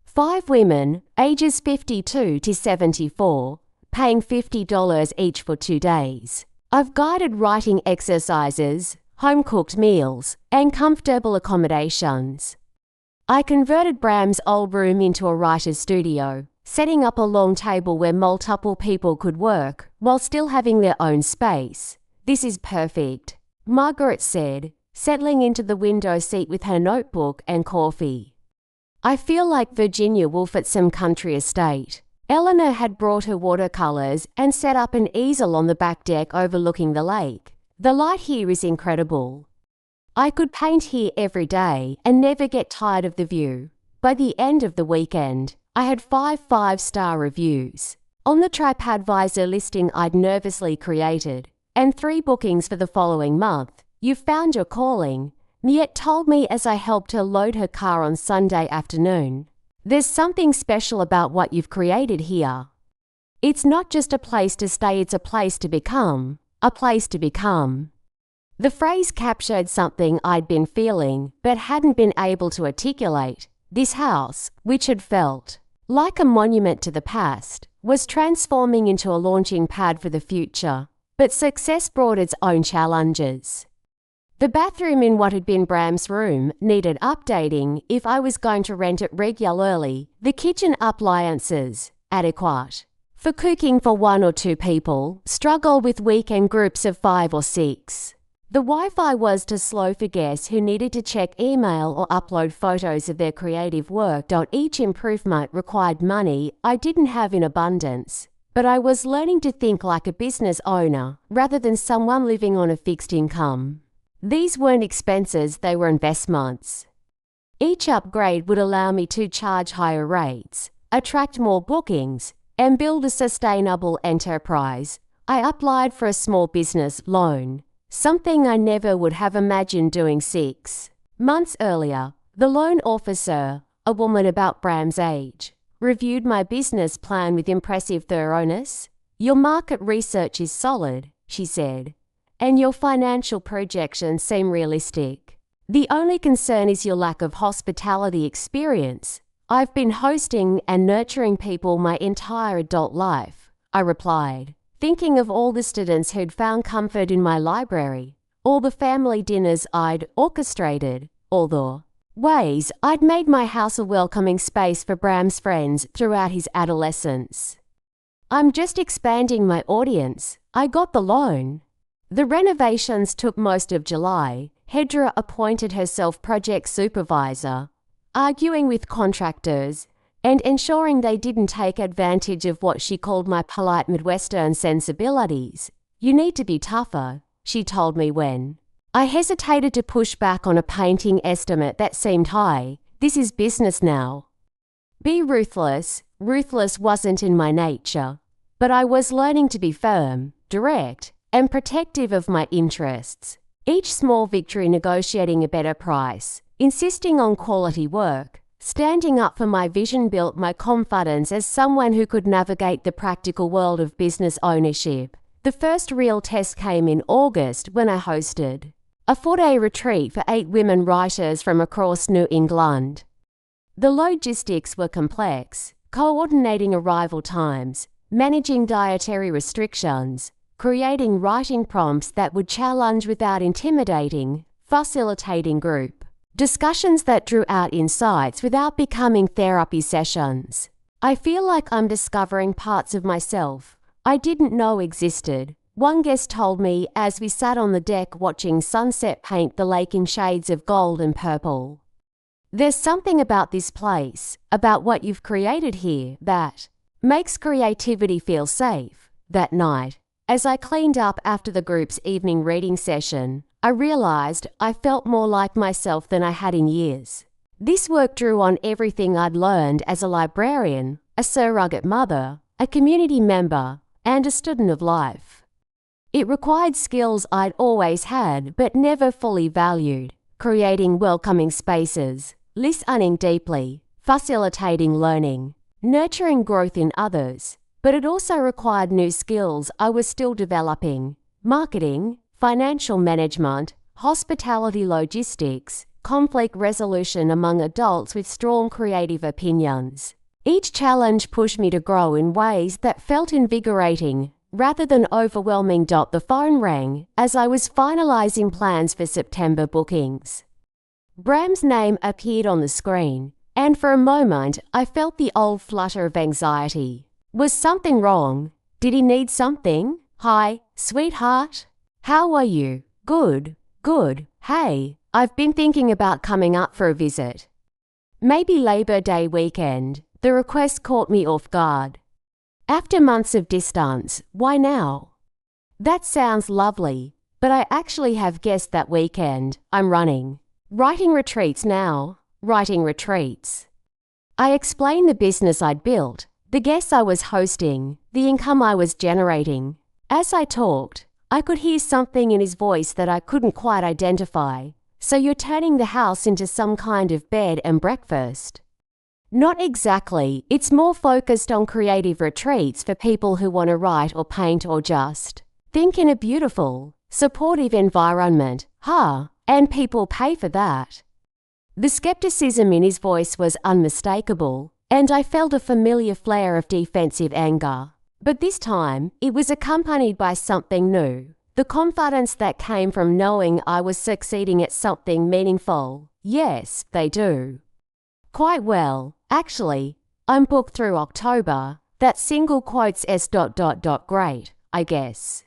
5 women, ages 52 to 74, paying $50 each for 2 days. I've guided writing exercises, home-cooked meals, and comfortable accommodations. I converted Bram's old room into a writer's studio, setting up a long table where multiple people could work while still having their own space. "This is perfect," Margaret said, settling into the window seat with her notebook and coffee. "I feel like Virginia Woolf at some country estate." Eleanor had brought her watercolors and set up an easel on the back deck overlooking the lake. "The light here is incredible. I could paint here every day and never get tired of the view." By the end of the weekend, I had 5 5-star reviews. on the TripAdvisor listing I'd nervously created, and 3 bookings for the following month. "You've found your calling," Miette told me as I helped her load her car on Sunday afternoon. "There's something special about what you've created here. It's not just a place to stay, it's a place to become. A place to become." The phrase captured something I'd been feeling but hadn't been able to articulate. This house, which had felt like a monument to the past, was transforming into a launching pad for the future. But success brought its own challenges. The bathroom in what had been Bram's room needed updating if I was going to rent it regularly. The kitchen appliances, adequate for cooking for 1 or 2 people, struggled with weekend groups of 5 or 6. The Wi-Fi was too slow for guests who needed to check email or upload photos of their creative work. Each improvement required money I didn't have in abundance, but I was learning to think like a business owner rather than someone living on a fixed income. These weren't expenses, they were investments. Each upgrade would allow me to charge higher rates, attract more bookings, and build a sustainable enterprise. I applied for a small business loan, something I never would have imagined doing 6 months earlier. The loan officer, a woman about Bram's age, reviewed my business plan with impressive thoroughness. "Your market research is solid," she said, "and your financial projections seem realistic. The only concern is your lack of hospitality experience." "I've been hosting and nurturing people my entire adult life," I replied, thinking of all the students who'd found comfort in my library, all the family dinners I'd orchestrated, all the ways I'd made my house a welcoming space for Bram's friends throughout his adolescence. "I'm just expanding my audience. I got the loan." The renovations took most of July. Hedra appointed herself project supervisor, arguing with contractors and ensuring they didn't take advantage of what she called my polite Midwestern sensibilities. "You need to be tougher," she told me when I hesitated to push back on a painting estimate that seemed high. "This is business now." Be ruthless. Ruthless wasn't in my nature, but I was learning to be firm, direct, and protective of my interests. Each small victory, negotiating a better price, insisting on quality work, standing up for my vision, built my confidence as someone who could navigate the practical world of business ownership. The first real test came in August when I hosted a 4-day retreat for 8 women writers from across New England. The logistics were complex, coordinating arrival times, managing dietary restrictions, creating writing prompts that would challenge without intimidating, facilitating group discussions that drew out insights without becoming therapy sessions. I feel like I'm discovering parts of myself I didn't know existed, one guest told me as we sat on the deck watching sunset paint the lake in shades of gold and purple. "There's something about this place, about what you've created here, that makes creativity feel safe." That night, as I cleaned up after the group's evening reading session, I realized I felt more like myself than I had in years. This work drew on everything I'd learned as a librarian, a surrogate mother, a community member, and a student of life. It required skills I'd always had but never fully valued: creating welcoming spaces, listening deeply, facilitating learning, nurturing growth in others. But it also required new skills I was still developing: marketing, financial management, hospitality, logistics, conflict resolution among adults with strong creative opinions. Each challenge pushed me to grow in ways that felt invigorating rather than overwhelming. The phone rang as I was finalizing plans for September bookings. Bram's name appeared on the screen, and for a moment I felt the old flutter of anxiety. Was something wrong? Did he need something? "Hi, sweetheart. How are you?" "Good, good. Hey, I've been thinking about coming up for a visit. Maybe Labor Day weekend." The request caught me off guard. After months of distance, why now? That sounds lovely, but I actually have guests that weekend. I'm running writing retreats now. Writing retreats. I explained the business I'd built, the guests I was hosting, the income I was generating. As I talked, I could hear something in his voice that I couldn't quite identify. So you're turning the house into some kind of bed and breakfast? Not exactly. It's more focused on creative retreats for people who want to write or paint or just think in a beautiful, supportive environment. And people pay for that. The skepticism in his voice was unmistakable, and I felt a familiar flare of defensive anger. But this time, it was accompanied by something new. The confidence that came from knowing I was succeeding at something meaningful. Yes, they do. Quite well. Actually, I'm booked through October. That single quotes s. Great, I guess.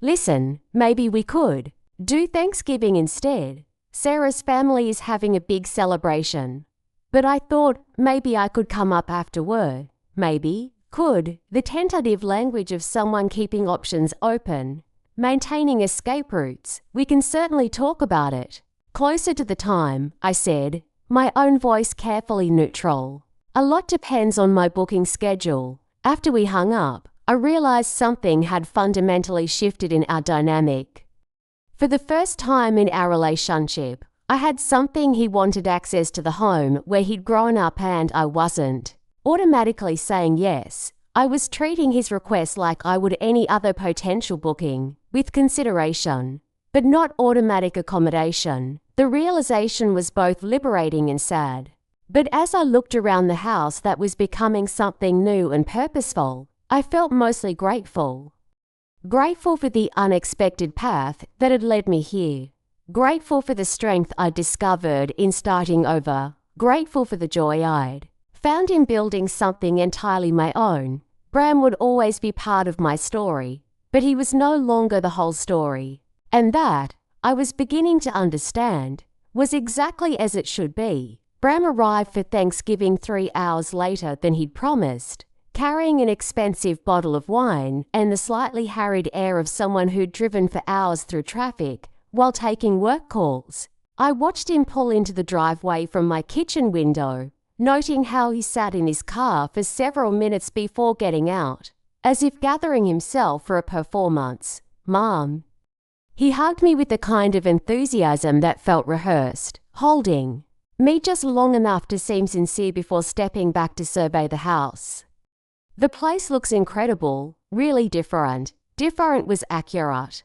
Listen, maybe we could do Thanksgiving instead. Sarah's family is having a big celebration. But I thought maybe I could come up afterward. Maybe, could, the tentative language of someone keeping options open, maintaining escape routes. We can certainly talk about it. Closer to the time, I said, my own voice carefully neutral. A lot depends on my booking schedule. After we hung up, I realized something had fundamentally shifted in our dynamic. For the first time in our relationship, I had something he wanted access to the home where he'd grown up and I wasn't. Automatically saying yes, I was treating his request like I would any other potential booking, with consideration, but not automatic accommodation. The realization was both liberating and sad. But as I looked around the house that was becoming something new and purposeful, I felt mostly grateful. Grateful for the unexpected path that had led me here. Grateful for the strength I'd discovered in starting over. Grateful for the joy I'd found in building something entirely my own. Bram would always be part of my story, but he was no longer the whole story. And that, I was beginning to understand, was exactly as it should be. Bram arrived for Thanksgiving 3 hours later than he'd promised, carrying an expensive bottle of wine and the slightly harried air of someone who'd driven for hours through traffic while taking work calls. I watched him pull into the driveway from my kitchen window, noting how he sat in his car for several minutes before getting out, as if gathering himself for a performance. Mom. He hugged me with the kind of enthusiasm that felt rehearsed, holding me just long enough to seem sincere before stepping back to survey the house. The place looks incredible, really different. Different was accurate.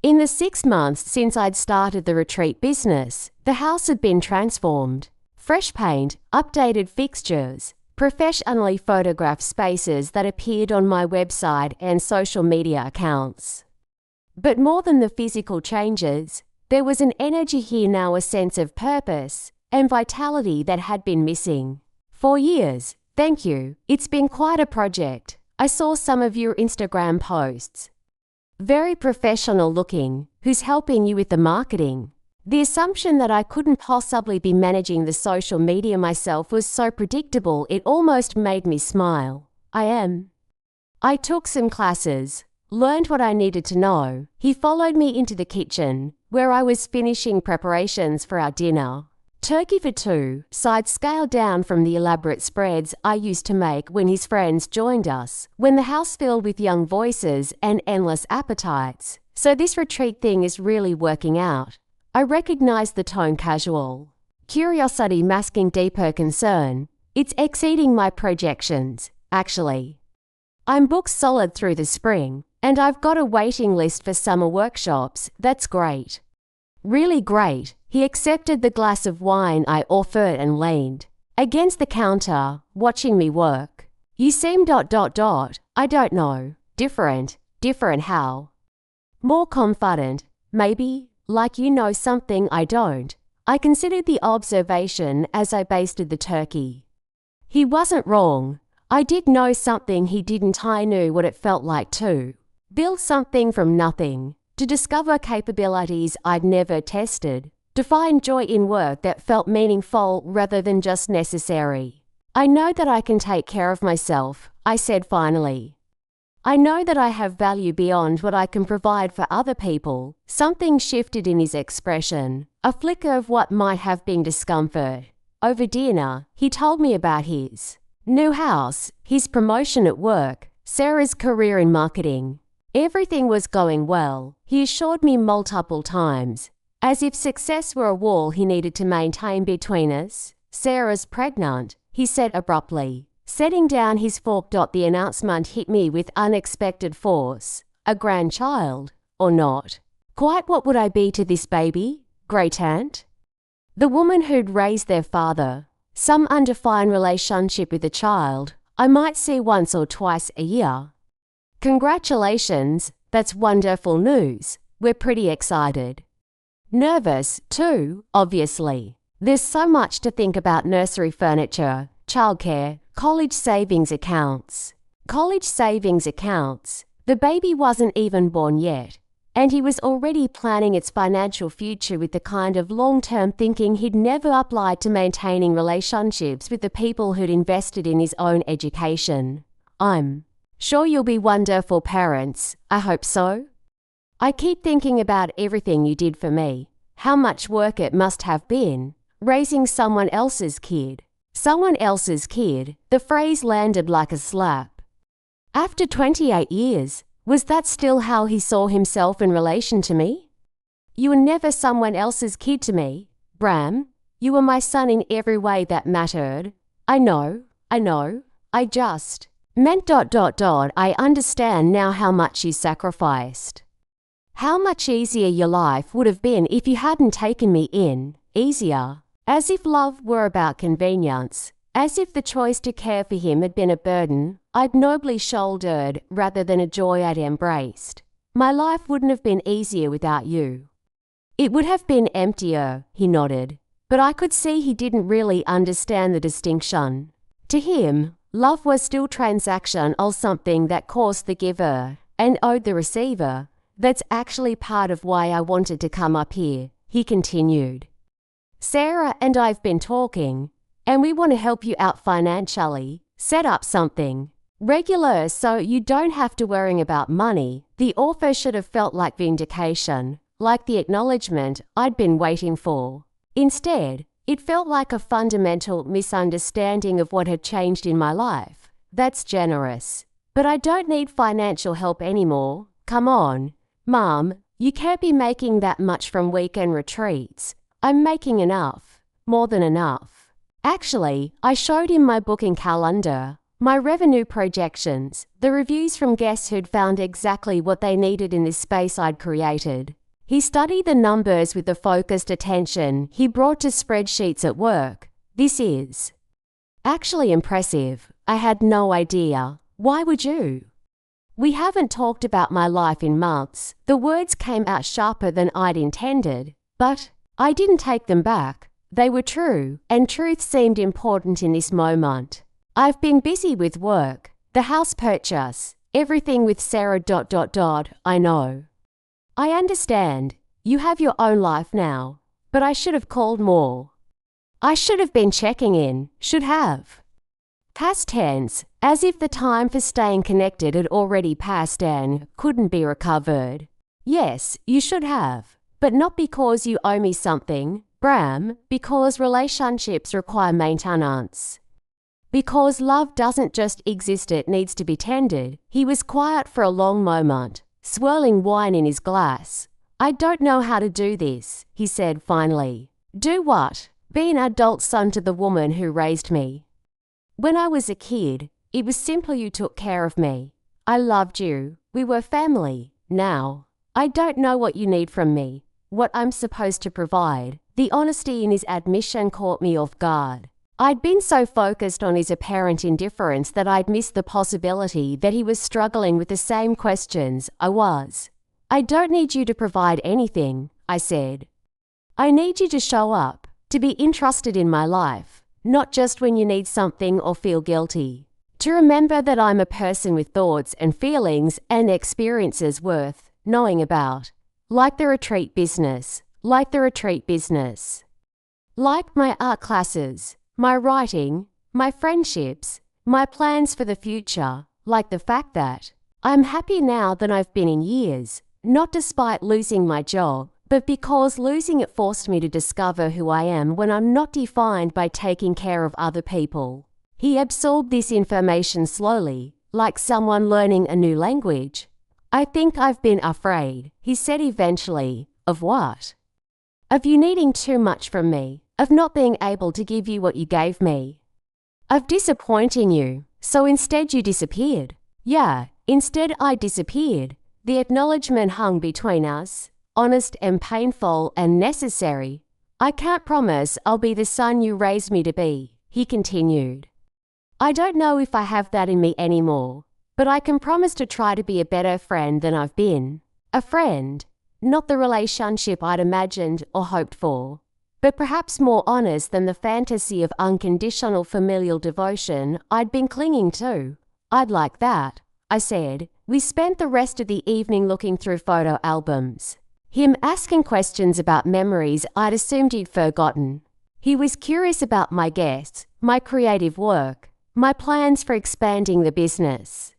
In the 6 months since I'd started the retreat business, the house had been transformed. Fresh paint, updated fixtures, professionally photographed spaces that appeared on my website and social media accounts. But more than the physical changes, there was an energy here now, a sense of purpose and vitality that had been missing. 4 years, thank you. It's been quite a project. I saw some of your Instagram posts. Very professional looking. Who's helping you with the marketing? The assumption that I couldn't possibly be managing the social media myself was so predictable it almost made me smile. I am. I took some classes, learned what I needed to know. He followed me into the kitchen, where I was finishing preparations for our dinner. Turkey for 2, side scaled down from the elaborate spreads I used to make when his friends joined us, when the house filled with young voices and endless appetites. So this retreat thing is really working out. I recognized the tone casual. Curiosity masking deeper concern. It's exceeding my projections, actually. I'm booked solid through the spring, and I've got a waiting list for summer workshops. That's great. Really great. He accepted the glass of wine I offered and leaned against the counter, watching me work. You seem ... I don't know. Different how? More confident, maybe, like you know something I don't. I considered the observation as I basted the turkey. He wasn't wrong. I did know something he didn't. I knew what it felt like to build something from nothing, to discover capabilities I'd never tested, to find joy in work that felt meaningful rather than just necessary. I know that I can take care of myself, I said finally. I know that I have value beyond what I can provide for other people. Something shifted in his expression, a flicker of what might have been discomfort. Over dinner, he told me about his New house, his promotion at work, Sarah's career in marketing. Everything was going well, he assured me multiple times, as if success were a wall he needed to maintain between us. Sarah's pregnant, he said abruptly. Setting down his fork. The announcement hit me with unexpected force. A grandchild, or not? Quite what would I be to this baby? Great-aunt? The woman who'd raised their father. Some undefined relationship with the child I might see once or twice a year. Congratulations, that's wonderful news. We're pretty excited. Nervous, too, obviously. There's so much to think about: nursery furniture, childcare, college savings accounts. College savings accounts. The baby wasn't even born yet, and he was already planning its financial future with the kind of long-term thinking he'd never applied to maintaining relationships with the people who'd invested in his own education. I'm sure you'll be wonderful parents. I hope so. I keep thinking about everything you did for me, how much work it must have been, raising someone else's kid. Someone else's kid, the phrase landed like a slap. After 28 years, was that still how he saw himself in relation to me? You were never someone else's kid to me, Bram. You were my son in every way that mattered. I know. I just meant ... I understand now how much you sacrificed. How much easier your life would have been if you hadn't taken me in. Easier. As if love were about convenience. As if the choice to care for him had been a burden I'd nobly shouldered rather than a joy I'd embraced. My life wouldn't have been easier without you. It would have been emptier, he nodded, but I could see he didn't really understand the distinction. To him, love was still transactional, something that cost the giver and owed the receiver. That's actually part of why I wanted to come up here, he continued. Sarah and I've been talking, and we want to help you out financially, set up something regular so you don't have to worry about money. The offer should have felt like vindication, like the acknowledgement I'd been waiting for. Instead, it felt like a fundamental misunderstanding of what had changed in my life. That's generous. But I don't need financial help anymore. Come on, Mom, you can't be making that much from weekend retreats. I'm making enough. More than enough. Actually, I showed him my booking calendar, my revenue projections, the reviews from guests who'd found exactly what they needed in this space I'd created. He studied the numbers with the focused attention he brought to spreadsheets at work. This is actually impressive. I had no idea. Why would you? We haven't talked about my life in months. The words came out sharper than I'd intended, but I didn't take them back. They were true, and truth seemed important in this moment. I've been busy with work, the house purchase, everything with Sarah ... I know. I understand. You have your own life now, but I should have called more. I should have been checking in, should have. Past tense, as if the time for staying connected had already passed and couldn't be recovered. Yes, you should have, but not because you owe me something, Bram, because relationships require maintenance. Because love doesn't just exist, it needs to be tended. He was quiet for a long moment, swirling wine in his glass. I don't know how to do this, he said finally. Do what? Be an adult son to the woman who raised me. When I was a kid, it was simply you took care of me. I loved you. We were family. Now, I don't know what you need from me, what I'm supposed to provide. The honesty in his admission caught me off guard. I'd been so focused on his apparent indifference that I'd missed the possibility that he was struggling with the same questions I was. I don't need you to provide anything, I said. I need you to show up, to be interested in my life, not just when you need something or feel guilty. To remember that I'm a person with thoughts and feelings and experiences worth knowing about. Like the retreat business. Like my art classes, my writing, my friendships, my plans for the future, like the fact that I'm happier now than I've been in years, not despite losing my job, but because losing it forced me to discover who I am when I'm not defined by taking care of other people. He absorbed this information slowly, like someone learning a new language. I think I've been afraid, he said eventually. Of what? Of you needing too much from me, of not being able to give you what you gave me. Of disappointing you, so instead you disappeared. Yeah, instead I disappeared. The acknowledgement hung between us, honest and painful and necessary. I can't promise I'll be the son you raised me to be, he continued. I don't know if I have that in me anymore, but I can promise to try to be a better friend than I've been. A friend, not the relationship I'd imagined or hoped for, but perhaps more honest than the fantasy of unconditional familial devotion I'd been clinging to. I'd like that, I said. We spent the rest of the evening looking through photo albums. Him asking questions about memories I'd assumed he'd forgotten. He was curious about my guests, my creative work, my plans for expanding the business.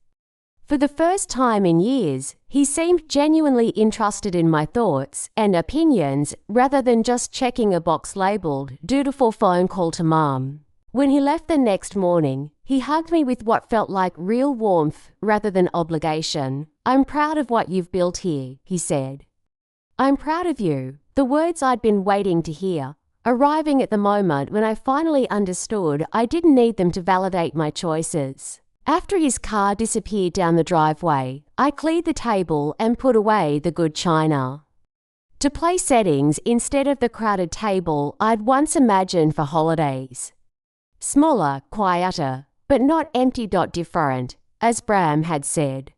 For the first time in years, he seemed genuinely interested in my thoughts and opinions rather than just checking a box labeled "dutiful phone call to Mom." When he left the next morning, he hugged me with what felt like real warmth rather than obligation. I'm proud of what you've built here, he said. I'm proud of you, the words I'd been waiting to hear, arriving at the moment when I finally understood I didn't need them to validate my choices. After his car disappeared down the driveway, I cleared the table and put away the good china. To play settings instead of the crowded table I'd once imagined for holidays. Smaller, quieter, but not empty. Different, as Bram had said.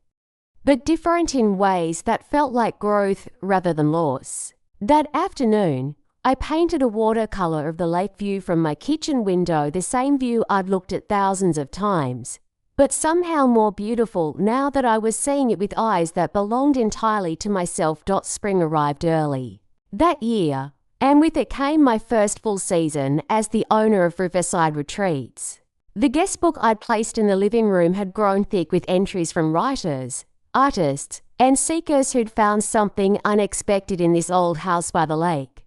But different in ways that felt like growth rather than loss. That afternoon, I painted a watercolor of the lake view from my kitchen window, the same view I'd looked at thousands of times, but somehow more beautiful now that I was seeing it with eyes that belonged entirely to myself. Spring arrived early that year, and with it came my first full season as the owner of Riverside Retreats. The guest book I'd placed in the living room had grown thick with entries from writers, artists, and seekers who'd found something unexpected in this old house by the lake.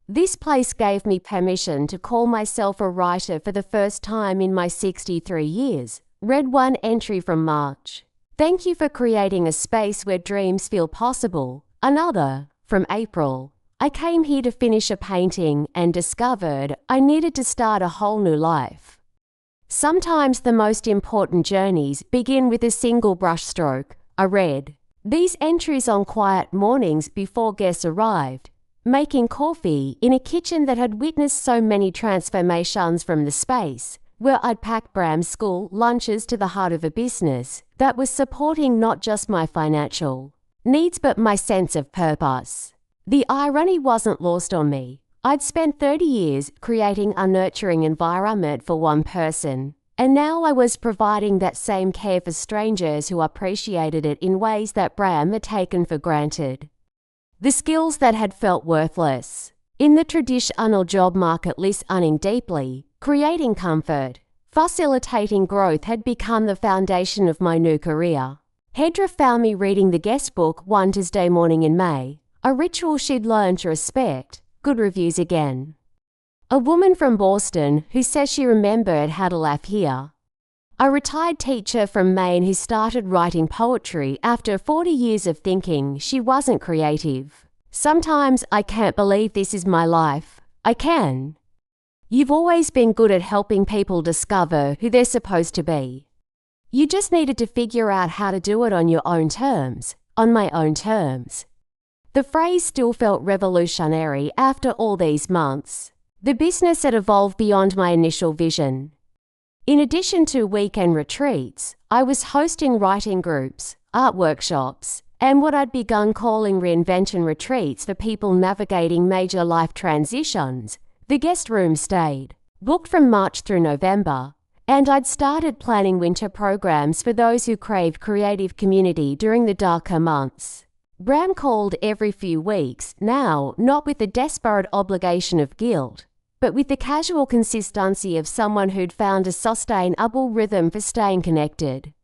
This place gave me permission to call myself a writer for the first time in my 63 years. Read one entry from March. Thank you for creating a space where dreams feel possible. Another, from April. I came here to finish a painting and discovered I needed to start a whole new life. Sometimes the most important journeys begin with a single brushstroke, I read. These entries on quiet mornings before guests arrived, making coffee in a kitchen that had witnessed so many transformations from the space where I'd packed Bram's school lunches to the heart of a business that was supporting not just my financial needs but my sense of purpose. The irony wasn't lost on me. I'd spent 30 years creating a nurturing environment for one person, and now I was providing that same care for strangers who appreciated it in ways that Bram had taken for granted. The skills that had felt worthless in the traditional job market, listening deeply, creating comfort, facilitating growth had become the foundation of my new career. Hedra found me reading the guest book one Tuesday morning in May, a ritual she'd learned to respect. Good reviews again. A woman from Boston who says she remembered how to laugh here. A retired teacher from Maine who started writing poetry after 40 years of thinking she wasn't creative. Sometimes I can't believe this is my life. I can. You've always been good at helping people discover who they're supposed to be. You just needed to figure out how to do it on your own terms, on my own terms. The phrase still felt revolutionary after all these months. The business had evolved beyond my initial vision. In addition to weekend retreats, I was hosting writing groups, art workshops, and what I'd begun calling reinvention retreats for people navigating major life transitions. The guest room stayed, booked from March through November, and I'd started planning winter programs for those who craved creative community during the darker months. Bram called every few weeks, now not with the desperate obligation of guilt, but with the casual consistency of someone who'd found a sustainable rhythm for staying connected.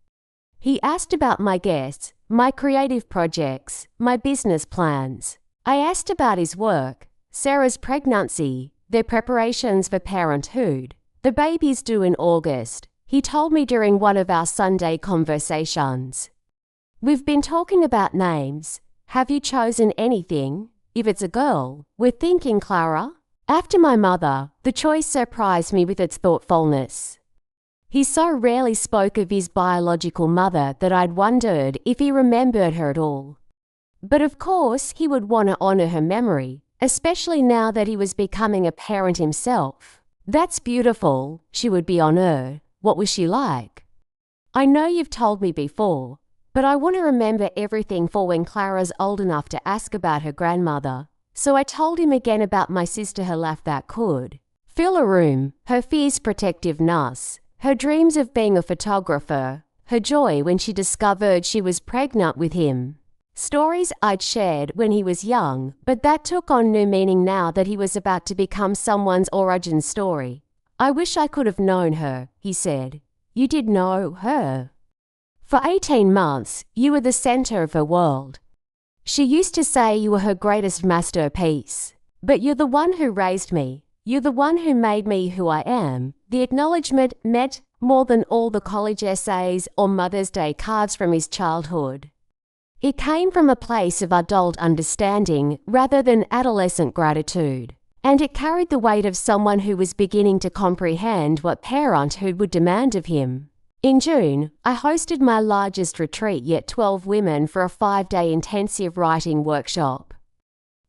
He asked about my guests, my creative projects, my business plans. I asked about his work, Sarah's pregnancy, their preparations for parenthood, the baby's due in August, he told me during one of our Sunday conversations. We've been talking about names. Have you chosen anything? If it's a girl, we're thinking Clara. After my mother, the choice surprised me with its thoughtfulness. He so rarely spoke of his biological mother that I'd wondered if he remembered her at all. But of course, he would want to honor her memory, especially now that he was becoming a parent himself. That's beautiful, she would be honored. What was she like? I know you've told me before, but I want to remember everything for when Clara's old enough to ask about her grandmother. So I told him again about my sister who laughed that could fill a room, her fierce protectiveness, her dreams of being a photographer, her joy when she discovered she was pregnant with him. Stories I'd shared when he was young, but that took on new meaning now that he was about to become someone's origin story. I wish I could have known her, he said. You did know her. For 18 months, you were the center of her world. She used to say you were her greatest masterpiece. But you're the one who raised me. You're the one who made me who I am. The acknowledgement meant more than all the college essays or Mother's Day cards from his childhood. It came from a place of adult understanding rather than adolescent gratitude. And it carried the weight of someone who was beginning to comprehend what parenthood would demand of him. In June, I hosted my largest retreat yet 12 women for a 5-day intensive writing workshop.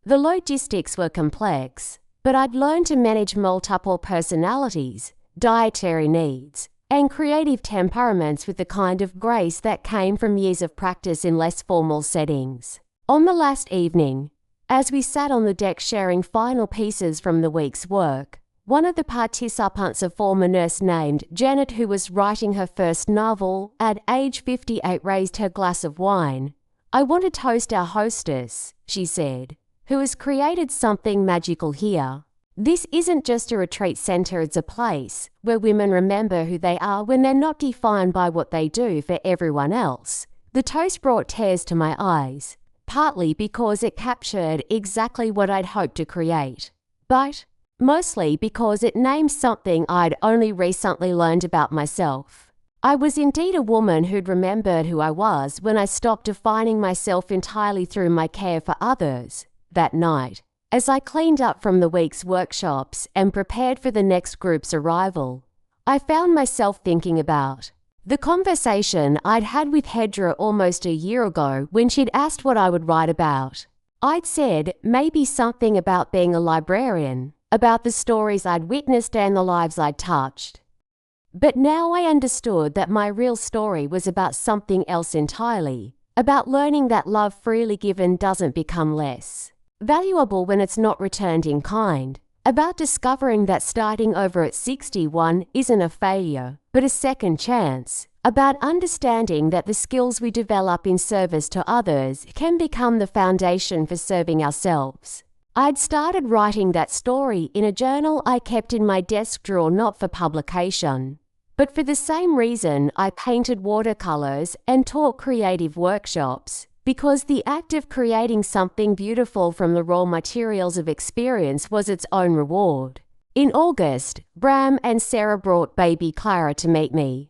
The logistics were complex, but I'd learned to manage multiple personalities, dietary needs, and creative temperaments with the kind of grace that came from years of practice in less formal settings. On the last evening, as we sat on the deck sharing final pieces from the week's work, one of the participants, a former nurse named Janet who was writing her first novel at age 58, raised her glass of wine. I want to toast our hostess, she said, who has created something magical here. This isn't just a retreat center, it's a place where women remember who they are when they're not defined by what they do for everyone else. The toast brought tears to my eyes, partly because it captured exactly what I'd hoped to create, but mostly because it named something I'd only recently learned about myself. I was indeed a woman who'd remembered who I was when I stopped defining myself entirely through my care for others. That night, as I cleaned up from the week's workshops and prepared for the next group's arrival, I found myself thinking about the conversation I'd had with Hedra almost a year ago when she'd asked what I would write about. I'd said maybe something about being a librarian, about the stories I'd witnessed and the lives I'd touched. But now I understood that my real story was about something else entirely, about learning that love freely given doesn't become less valuable when it's not returned in kind, about discovering that starting over at 61 isn't a failure, but a second chance, about understanding that the skills we develop in service to others can become the foundation for serving ourselves. I'd started writing that story in a journal I kept in my desk drawer, not for publication, but for the same reason I painted watercolors and taught creative workshops, because the act of creating something beautiful from the raw materials of experience was its own reward. In August, Bram and Sarah brought baby Clara to meet me.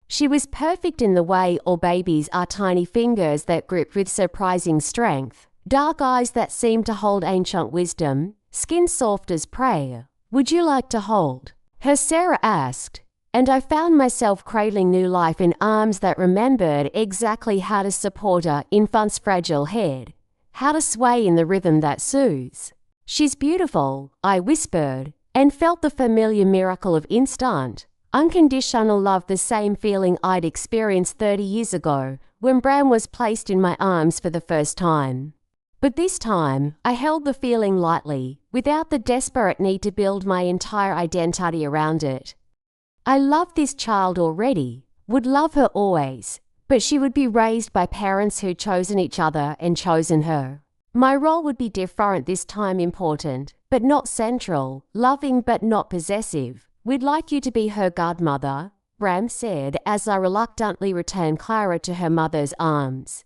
She was perfect in the way all babies are: tiny fingers that grip with surprising strength, dark eyes that seem to hold ancient wisdom, skin soft as prayer. Would you like to hold her? Sarah asked, and I found myself cradling new life in arms that remembered exactly how to support her infant's fragile head, how to sway in the rhythm that soothes. She's beautiful, I whispered, and felt the familiar miracle of instant, unconditional love, the same feeling I'd experienced 30 years ago when Bram was placed in my arms for the first time. But this time, I held the feeling lightly, without the desperate need to build my entire identity around it. I loved this child already, would love her always, but she would be raised by parents who'd chosen each other and chosen her. My role would be different this time, important, but not central, loving but not possessive. We'd like you to be her godmother, Bram said as I reluctantly returned Clara to her mother's arms.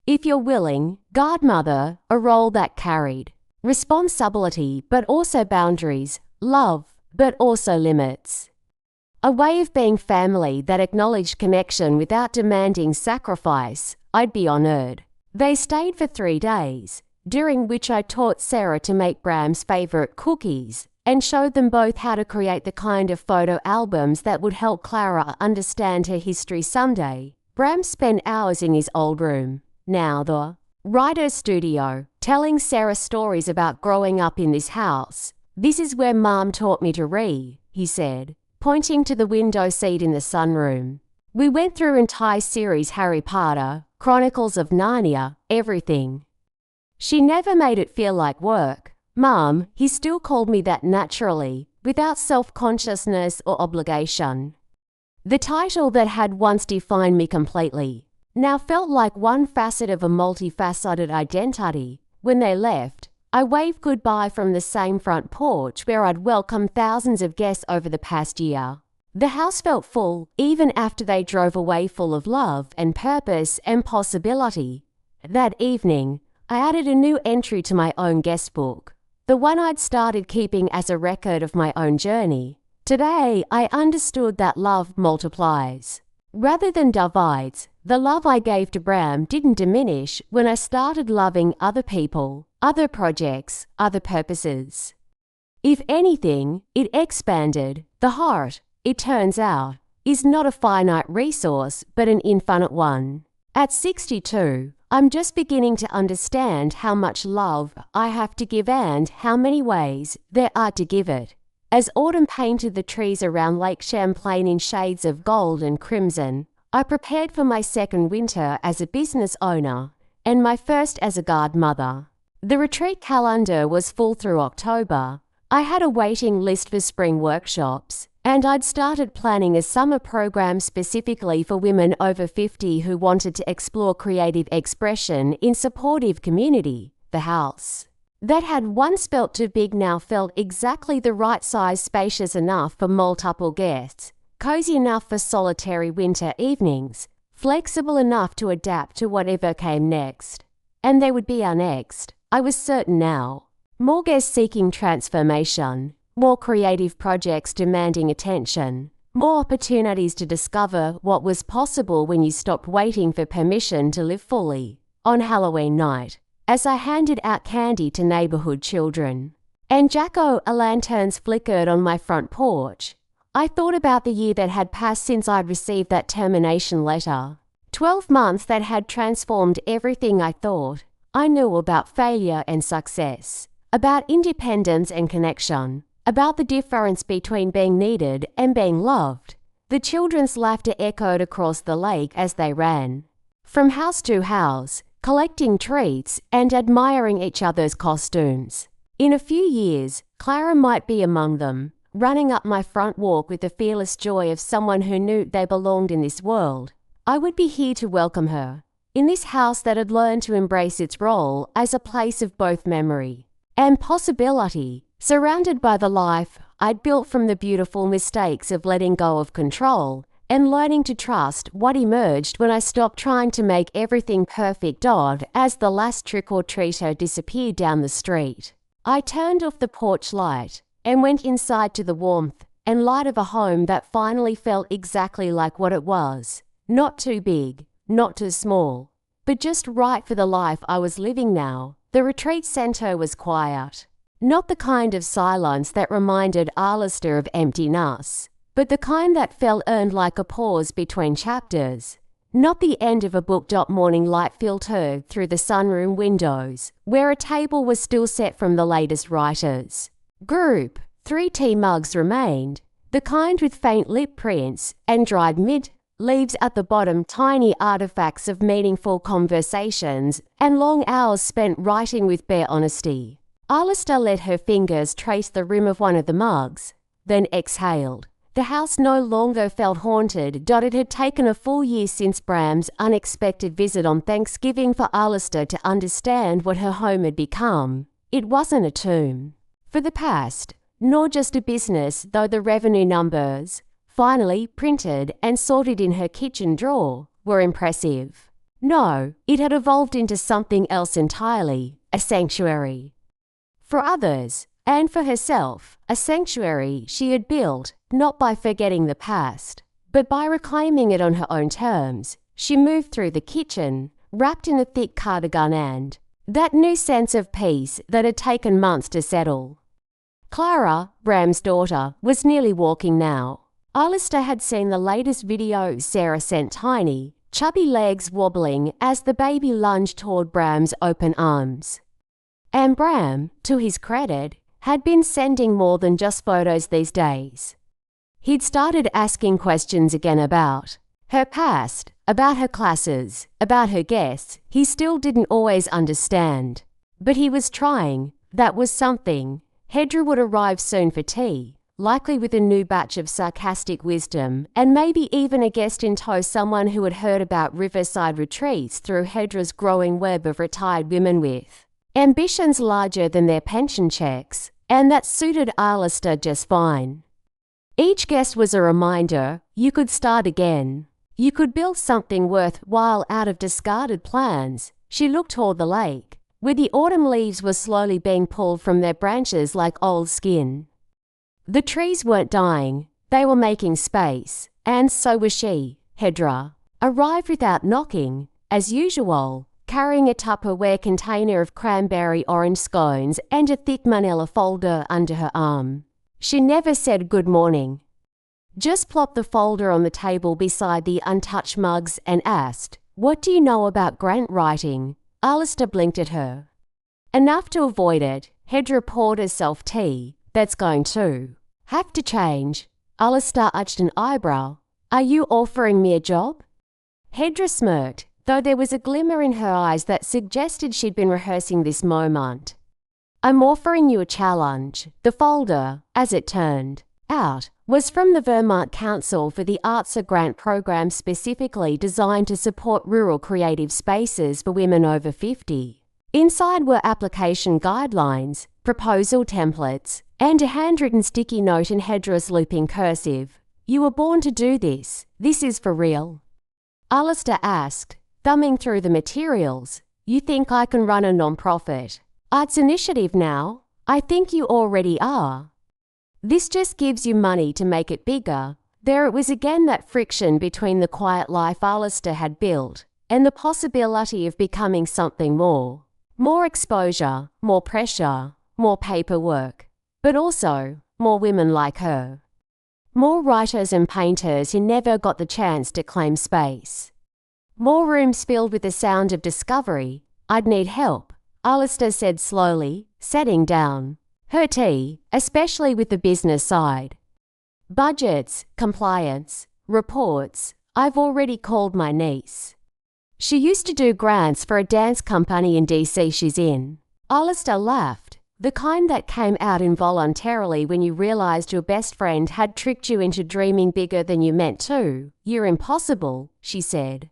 If you're willing, godmother, a role that carried responsibility but also boundaries, love but also limits. A way of being family that acknowledged connection without demanding sacrifice, I'd be honored. They stayed for 3 days, during which I taught Sarah to make Bram's favorite cookies and showed them both how to create the kind of photo albums that would help Clara understand her history someday. Bram spent hours in his old room, now the writer's studio, telling Sarah stories about growing up in this house. "This is where Mom taught me to read," he said, pointing to the window seat in the sunroom. "We went through entire series Harry Potter, Chronicles of Narnia, everything. She never made it feel like work. Mom," he still called me that naturally, without self-consciousness or obligation. The title that had once defined me completely now felt like one facet of a multifaceted identity. When they left, I waved goodbye from the same front porch where I'd welcomed thousands of guests over the past year. The house felt full, even after they drove away, full of love and purpose and possibility. That evening, I added a new entry to my own guest book, the one I'd started keeping as a record of my own journey. Today, I understood that love multiplies rather than divides. The love I gave to Bram didn't diminish when I started loving other people, other projects, other purposes. If anything, it expanded. The heart, it turns out, is not a finite resource but an infinite one. At 62, I'm just beginning to understand how much love I have to give and how many ways there are to give it. As autumn painted the trees around Lake Champlain in shades of gold and crimson, I prepared for my second winter as a business owner and my first as a godmother. The retreat calendar was full through October. I had a waiting list for spring workshops, and I'd started planning a summer program specifically for women over 50 who wanted to explore creative expression in supportive community. The house that had once felt too big now felt exactly the right size, spacious enough for multiple guests, cozy enough for solitary winter evenings, flexible enough to adapt to whatever came next. And they would be our next, I was certain now. More guests seeking transformation, more creative projects demanding attention, more opportunities to discover what was possible when you stopped waiting for permission to live fully. On Halloween night, as I handed out candy to neighborhood children, and jack-o'-lanterns flickered on my front porch, I thought about the year that had passed since I'd received that termination letter. 12 months that had transformed everything I thought I knew about failure and success, about independence and connection, about the difference between being needed and being loved. The children's laughter echoed across the lake as they ran from house to house, collecting treats and admiring each other's costumes. In a few years, Clara might be among them, running up my front walk with the fearless joy of someone who knew they belonged in this world. I would be here to welcome her, in this house that had learned to embrace its role as a place of both memory and possibility, surrounded by the life I'd built from the beautiful mistakes of letting go of control and learning to trust what emerged when I stopped trying to make everything perfect. As the last trick-or-treater disappeared down the street, I turned off the porch light and went inside to the warmth and light of a home that finally felt exactly like what it was. Not too big, not too small, but just right for the life I was living now. The retreat center was quiet. Not the kind of silence that reminded Alistair of emptiness, but the kind that felt earned like a pause between chapters. Not the end of a book. Morning light filtered through the sunroom windows, where a table was still set from the latest writers. Group 3 tea mugs remained, the kind with faint lip prints and dried mint leaves at the bottom, tiny artifacts of meaningful conversations and long hours spent writing with bare honesty. Alistair let her fingers trace the rim of one of the mugs, then exhaled. The house no longer felt haunted. It had taken a full year since Bram's unexpected visit on Thanksgiving for Alistair to understand what her home had become. It wasn't a tomb for the past, nor just a business, though the revenue numbers, finally printed and sorted in her kitchen drawer, were impressive. No, it had evolved into something else entirely, a sanctuary. For others, and for herself, a sanctuary she had built not by forgetting the past, but by reclaiming it on her own terms. She moved through the kitchen, wrapped in a thick cardigan, and that new sense of peace that had taken months to settle. Clara, Bram's daughter, was nearly walking now. Alistair had seen the latest video Sarah sent Tiny, chubby legs wobbling as the baby lunged toward Bram's open arms. And Bram, to his credit, had been sending more than just photos these days. He'd started asking questions again about her past, about her classes, about her guests. He still didn't always understand. But he was trying. That was something. Hedra would arrive soon for tea, likely with a new batch of sarcastic wisdom, and maybe even a guest in tow, someone who had heard about riverside retreats through Hedra's growing web of retired women with ambitions larger than their pension checks, and that suited Alistair just fine. Each guest was a reminder you could start again. You could build something worthwhile out of discarded plans. She looked toward the lake, where the autumn leaves were slowly being pulled from their branches like old skin. The trees weren't dying, they were making space, and so was she. Hedra arrived without knocking, as usual, carrying a Tupperware container of cranberry orange scones and a thick manila folder under her arm. She never said good morning. Just plopped the folder on the table beside the untouched mugs and asked, "What do you know about grant writing?" Alistair blinked at her. Enough to avoid it. Hedra poured herself tea. "That's going to have to change." Alistair arched an eyebrow. "Are you offering me a job?" Hedra smirked, though there was a glimmer in her eyes that suggested she'd been rehearsing this moment. "I'm offering you a challenge." The folder, as it turned out, was from the Vermont Council for the Arts, a grant program specifically designed to support rural creative spaces for women over 50. Inside were application guidelines, proposal templates, and a handwritten sticky note in Hedra's looping cursive. "You were born to do this. This is for real." Alistair asked, thumbing through the materials, "You think I can run a non-profit arts initiative now?" "I think you already are. This just gives you money to make it bigger." There it was again, that friction between the quiet life Alistair had built and the possibility of becoming something more. More exposure, more pressure, more paperwork, but also more women like her. More writers and painters who never got the chance to claim space. More rooms filled with the sound of discovery. "I'd need help," Alistair said slowly, setting down her tea, especially with the business side. "Budgets, compliance, reports. I've already called my niece. She used to do grants for a dance company in DC she's in." Alistair laughed, the kind that came out involuntarily when you realized your best friend had tricked you into dreaming bigger than you meant to. "You're impossible," she said.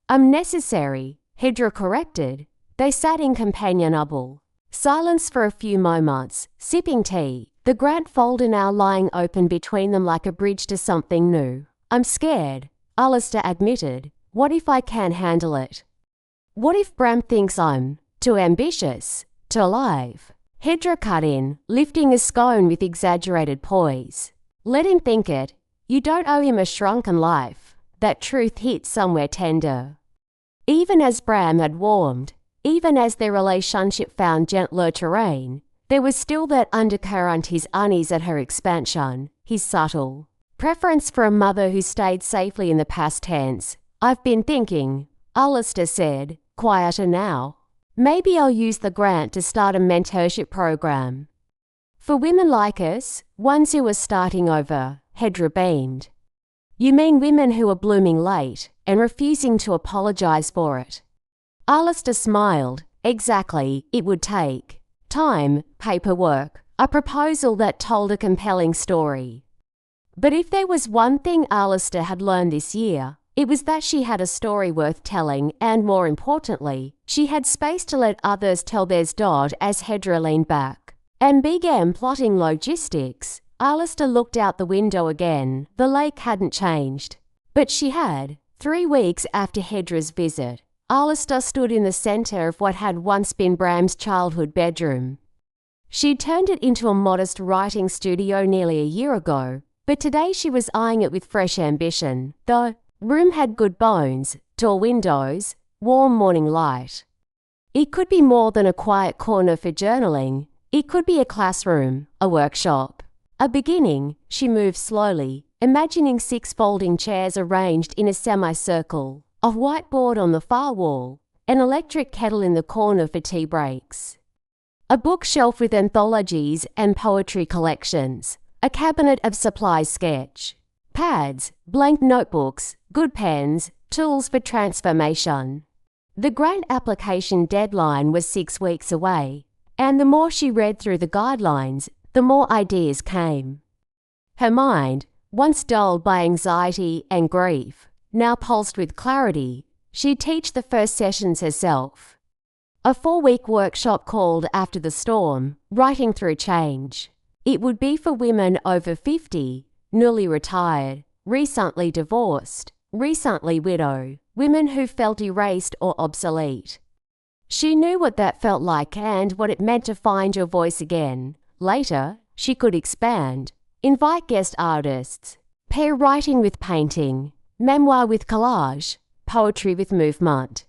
"I'm necessary," Hedra corrected. They sat in companionable silence for a few moments, sipping tea, the grant folder now lying open between them like a bridge to something new. "I'm scared," Alistair admitted. "What if I can't handle it? What if Bram thinks I'm too ambitious, too alive?" Hedra cut in, lifting a scone with exaggerated poise. "Let him think it. You don't owe him a shrunken life." That truth hit somewhere tender. Even as Bram had warmed, even as their relationship found gentler terrain, there was still that undercurrent, his unease at her expansion, his subtle preference for a mother who stayed safely in the past tense. "I've been thinking," Alistair said, quieter now. "Maybe I'll use the grant to start a mentorship program for women like us, ones who are starting over." Hedra beamed. "You mean women who are blooming late and refusing to apologize for it?" Alistair smiled. "Exactly. It would take time, paperwork, a proposal that told a compelling story." But if there was one thing Alistair had learned this year, it was that she had a story worth telling, and more importantly, she had space to let others tell theirs. As Hedra leaned back and began plotting logistics, Alistair looked out the window again. The lake hadn't changed, but she had. 3 weeks after Hedra's visit, Alistair stood in the centre of what had once been Bram's childhood bedroom. She'd turned it into a modest writing studio nearly a year ago, But today she was eyeing it with fresh ambition. The room had good bones, tall windows, warm morning light. It could be more than a quiet corner for journaling. It could be a classroom, a workshop. A beginning. She moved slowly, imagining 6 folding chairs arranged in a semicircle, a whiteboard on the far wall, an electric kettle in the corner for tea breaks, a bookshelf with anthologies and poetry collections, a cabinet of supplies sketch, pads, blank notebooks, good pens, tools for transformation. The grant application deadline was 6 weeks away, and the more she read through the guidelines, the more ideas came. Her mind, once dulled by anxiety and grief, now pulsed with clarity. She'd teach the first sessions herself. A 4-week workshop called After the Storm, Writing Through Change. It would be for women over 50, newly retired, recently divorced, recently widowed, women who felt erased or obsolete. She knew what that felt like and what it meant to find your voice again. Later, she could expand, invite guest artists, pair writing with painting, memoir with collage, poetry with movement.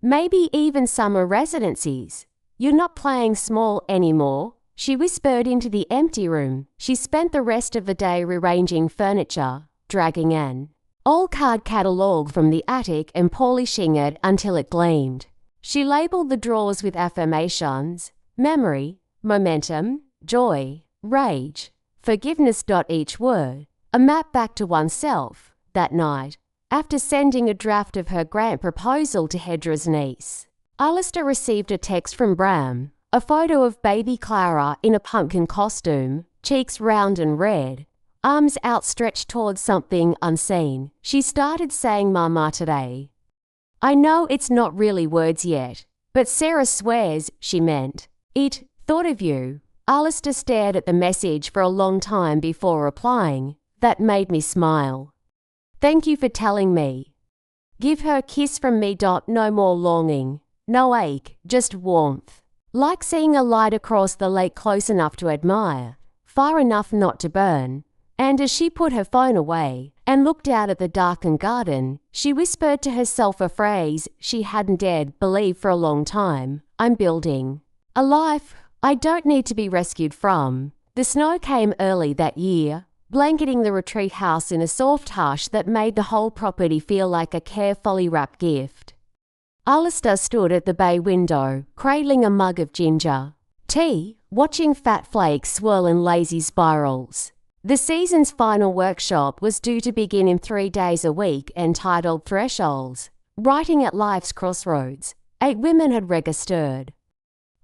Maybe even summer residencies. You're not playing small anymore, she whispered into the empty room. She spent the rest of the day rearranging furniture, dragging an old card catalogue from the attic and polishing it until it gleamed. She labelled the drawers with affirmations, memory, momentum, joy, rage, forgiveness. Each word, a map back to oneself. That night, after sending a draft of her grant proposal to Hedra's niece, Alistair received a text from Bram, a photo of baby Clara in a pumpkin costume, cheeks round and red, arms outstretched towards something unseen. She started saying Mama today. I know it's not really words yet, but Sarah swears she meant it. Thought of you. Alistair stared at the message for a long time before replying. That made me smile. Thank you for telling me. Give her a kiss from me. No more longing, no ache, just warmth. Like seeing a light across the lake close enough to admire, far enough not to burn. And as she put her phone away and looked out at the darkened garden, she whispered to herself a phrase she hadn't dared believe for a long time. I'm building a life I don't need to be rescued from. The snow came early that year, blanketing the retreat house in a soft hush that made the whole property feel like a carefully wrapped gift. Alistair stood at the bay window, cradling a mug of ginger tea, watching fat flakes swirl in lazy spirals. The season's final workshop was due to begin in 3 days a week, entitled Thresholds, Writing at Life's Crossroads. 8 women had registered,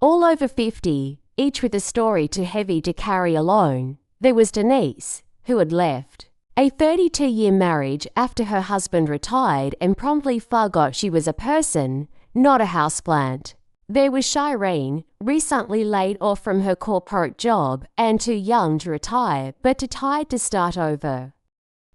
all over 50, each with a story too heavy to carry alone. There was Denise, who had left a 32-year marriage after her husband retired and promptly forgot she was a person, not a houseplant. There was Shireen, recently laid off from her corporate job and too young to retire but too tired to start over.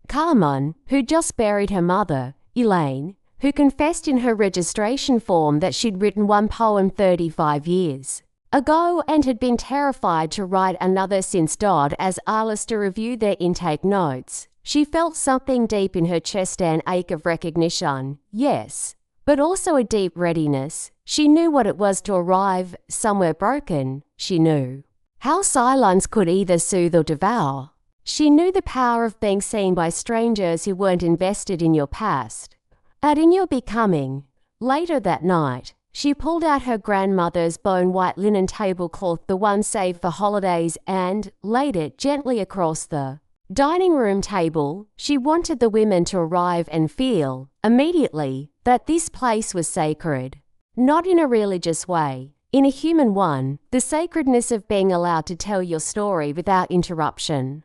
Carmen, who just buried her mother. Elaine, who confessed in her registration form that she'd written one poem 35 years ago and had been terrified to write another since. As Alistair reviewed their intake notes, she felt something deep in her chest, an ache of recognition, yes, but also a deep readiness. She knew what it was to arrive somewhere broken. She knew how silence could either soothe or devour. She knew the power of being seen by strangers who weren't invested in your past, and in your becoming. Later that night, she pulled out her grandmother's bone-white linen tablecloth, the one saved for holidays, and laid it gently across the dining room table. She wanted the women to arrive and feel, immediately, that this place was sacred. Not in a religious way, in a human one, the sacredness of being allowed to tell your story without interruption.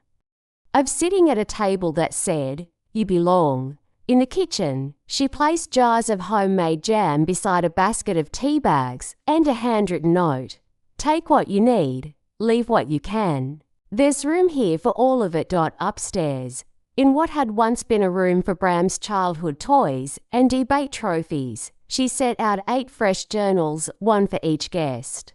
Of sitting at a table that said, you belong. In the kitchen, she placed jars of homemade jam beside a basket of tea bags and a handwritten note. Take what you need, leave what you can. There's room here for all of it. Upstairs, in what had once been a room for Bram's childhood toys and debate trophies, she set out 8 fresh journals, one for each guest.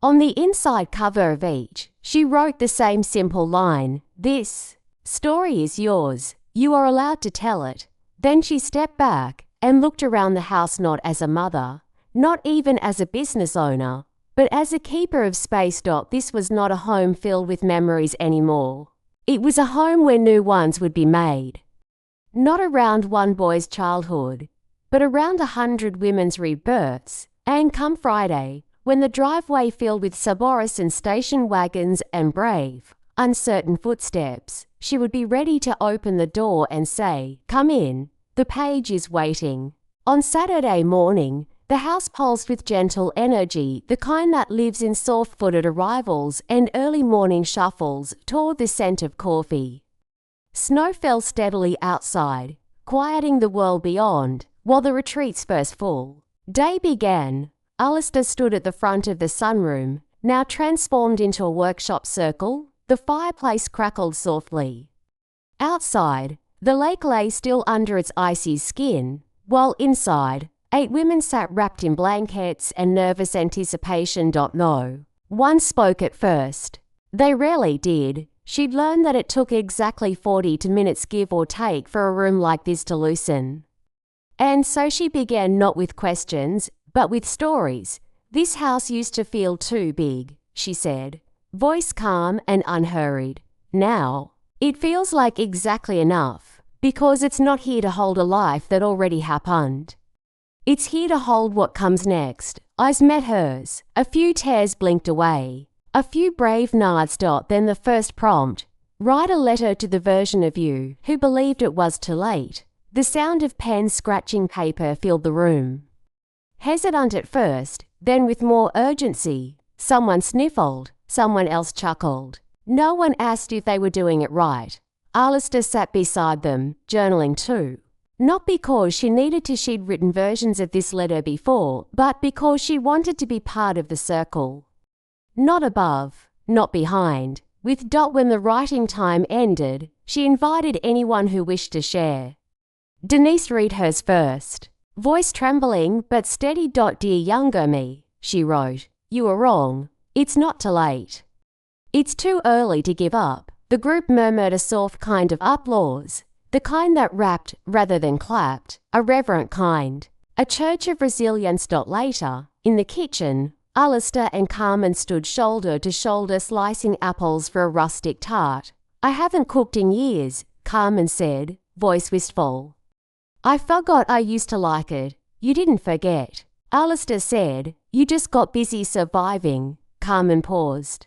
On the inside cover of each, she wrote the same simple line, this Story is yours. You are allowed to tell it. Then she stepped back and looked around the house, not as a mother, not even as a business owner, but as a keeper of space. This was not a home filled with memories anymore. It was a home where new ones would be made. Not around one boy's childhood, but around 100 women's rebirths. And come Friday, when the driveway filled with Cerberus and station wagons and brave, uncertain footsteps, she would be ready to open the door and say, "Come in, the page is waiting." On Saturday morning, the house pulsed with gentle energy, the kind that lives in soft-footed arrivals and early morning shuffles toward the scent of coffee. Snow fell steadily outside, quieting the world beyond, while the retreat's first full day began. Alistair stood at the front of the sunroom, now transformed into a workshop circle. The fireplace crackled softly. Outside, the lake lay still under its icy skin, while inside, 8 women sat wrapped in blankets and nervous anticipation. No one spoke at first. They rarely did. She'd learned that it took exactly 40 minutes give or take for a room like this to loosen. And so she began, not with questions, but with stories. "This house used to feel too big," she said, voice calm and unhurried. "Now, it feels like exactly enough, because it's not here to hold a life that already happened. It's here to hold what comes next." Eyes met hers. A few tears blinked away. A few brave nods. Then the first prompt: write a letter to the version of you who believed it was too late. The sound of pens scratching paper filled the room. Hesitant at first, then with more urgency. Someone sniffled, someone else chuckled. No one asked if they were doing it right. Alistair sat beside them, journaling too. Not because she needed to. She'd written versions of this letter before, but because she wanted to be part of the circle. Not above, not behind. When the writing time ended, she invited anyone who wished to share. "Denise, read hers first." Voice trembling but steady. "Dear younger me," she wrote, "you are wrong. It's not too late. It's too early to give up." The group murmured a soft kind of applause, the kind that rapped rather than clapped, a reverent kind. A church of resilience. Later, in the kitchen, Alistair and Carmen stood shoulder to shoulder slicing apples for a rustic tart. "I haven't cooked in years," Carmen said, voice wistful. "I forgot I used to like it." "You didn't forget," Alistair said. "You just got busy surviving." Carmen paused.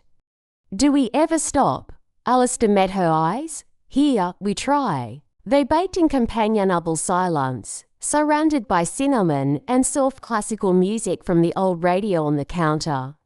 "Do we ever stop?" Alistair met her eyes. "Here, we try." They baked in companionable silence, surrounded by cinnamon and soft classical music from the old radio on the counter.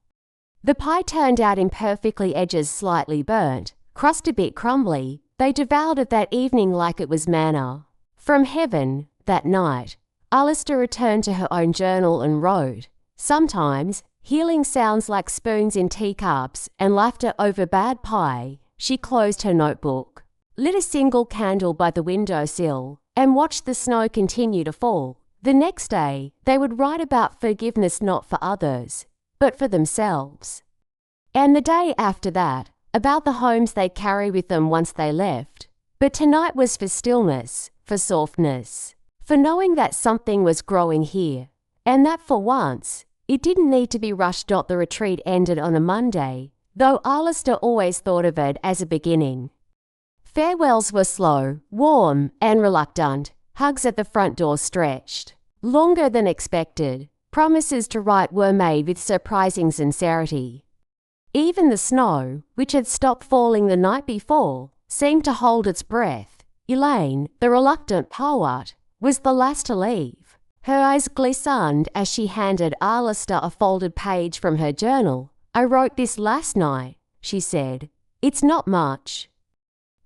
The pie turned out imperfectly, edges slightly burnt, crust a bit crumbly. They devoured it that evening like it was manna from heaven. That night, Alistair returned to her own journal and wrote, "Sometimes, healing sounds like spoons in teacups and laughter over bad pie." She closed her notebook, lit a single candle by the windowsill, and watched the snow continue to fall. The next day, they would write about forgiveness, not for others, but for themselves. And the day after that, about the homes they carry with them once they left. But tonight was for stillness, for softness, for knowing that something was growing here, and that for once, it didn't need to be rushed. The retreat ended on a Monday, though Alistair always thought of it as a beginning. Farewells were slow, warm, and reluctant. Hugs at the front door stretched longer than expected. Promises to write were made with surprising sincerity. Even the snow, which had stopped falling the night before, seemed to hold its breath. Elaine, the reluctant poet, was the last to leave. Her eyes glistened as she handed Alistair a folded page from her journal. "I wrote this last night," she said. "It's not much,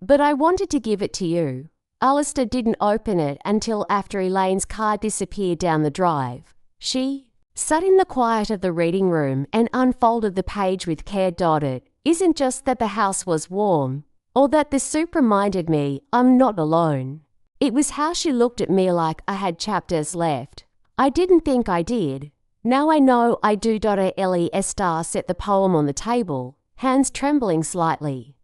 but I wanted to give it to you." Alistair didn't open it until after Elaine's car disappeared down the drive. She sat in the quiet of the reading room and unfolded the page with care. It isn't just that the house was warm, or that the soup reminded me I'm not alone. It was how she looked at me like I had chapters left. I didn't think I did. Now I know I do. Ellie Estar set the poem on the table, hands trembling slightly.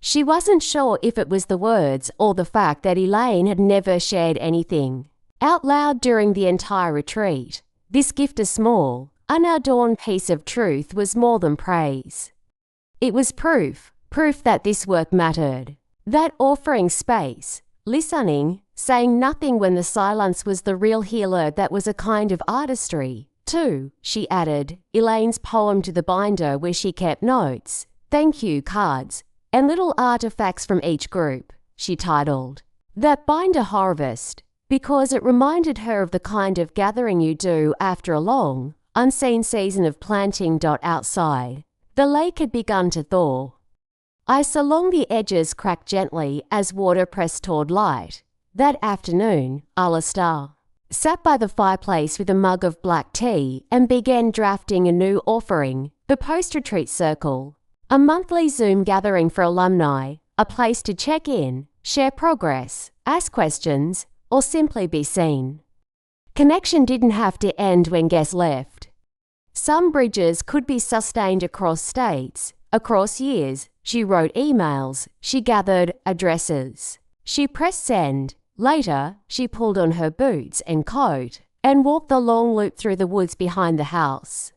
She wasn't sure if it was the words or the fact that Elaine had never shared anything out loud during the entire retreat. This gift, a small, unadorned piece of truth, was more than praise. It was proof that this work mattered, that offering space, listening, saying nothing when the silence was the real healer, that was a kind of artistry, too. She added Elaine's poem to the binder where she kept notes, thank you cards, and little artifacts from each group. She titled that binder Harvest, because it reminded her of the kind of gathering you do after a long, unseen season of planting. Outside, the lake had begun to thaw. Ice along the edges cracked gently as water pressed toward light. That afternoon, Alistair sat by the fireplace with a mug of black tea and began drafting a new offering, the post-retreat circle, a monthly Zoom gathering for alumni, a place to check in, share progress, ask questions, or simply be seen. Connection didn't have to end when guests left. Some bridges could be sustained across states, across years. She wrote emails, she gathered addresses. She pressed send. Later, she pulled on her boots and coat and walked the long loop through the woods behind the house.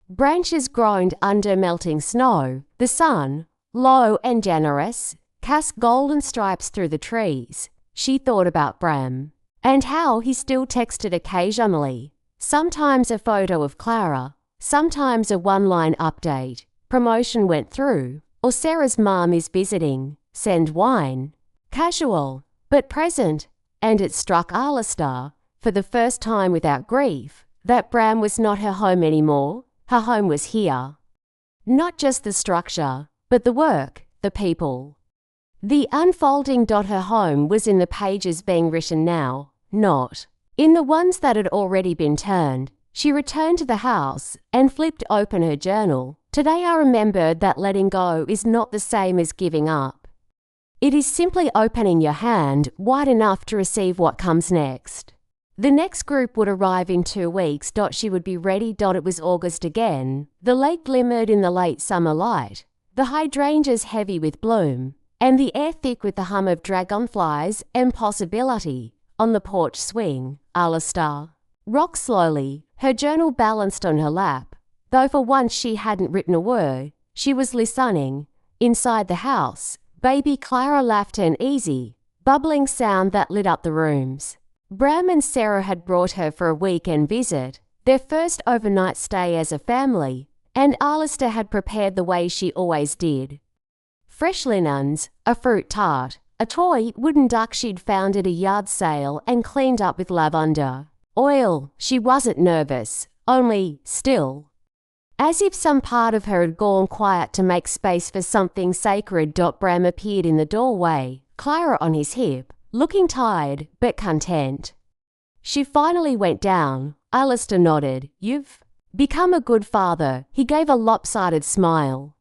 Branches groaned under melting snow. The sun, low and generous, cast golden stripes through the trees. She thought about Bram and how he still texted occasionally, sometimes a photo of Clara, sometimes a one-line update. Promotion went through, or Sarah's mum is visiting, send wine. Casual, but present, and it struck Alistair, for the first time without grief, that Bram was not her home anymore. Her home was here. Not just the structure, but the work, the people. The unfolding. Her home was in the pages being written now, not in the ones that had already been turned. She returned to the house and flipped open her journal. Today I remembered that letting go is not the same as giving up. It is simply opening your hand wide enough to receive what comes next. The next group would arrive in 2 weeks. She would be ready. It was August again. The lake glimmered in the late summer light, the hydrangeas heavy with bloom, and the air thick with the hum of dragonflies and possibility. On the porch swing, Alistair rocked slowly, her journal balanced on her lap. Though for once she hadn't written a word, she was listening. Inside the house, baby Clara laughed, an easy, bubbling sound that lit up the rooms. Bram and Sarah had brought her for a weekend visit, their first overnight stay as a family, and Alistair had prepared the way she always did. Fresh linens, a fruit tart, a toy wooden duck she'd found at a yard sale and cleaned up with lavender oil. She wasn't nervous, only still. As if some part of her had gone quiet to make space for something sacred. Bram appeared in the doorway, Clara on his hip, looking tired but content. She finally went down. Alistair nodded. You've become a good father. He gave a lopsided smile.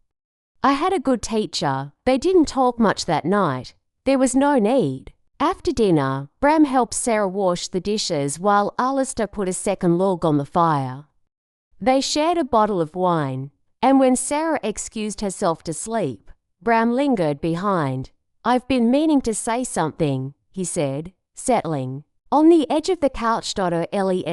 I had a good teacher. They didn't talk much that night. There was no need. After dinner, Bram helped Sarah wash the dishes while Alistair put a second log on the fire. They shared a bottle of wine, and when Sarah excused herself to sleep, Bram lingered behind. I've been meaning to say something, he said, settling. On the edge of the couch. Ellie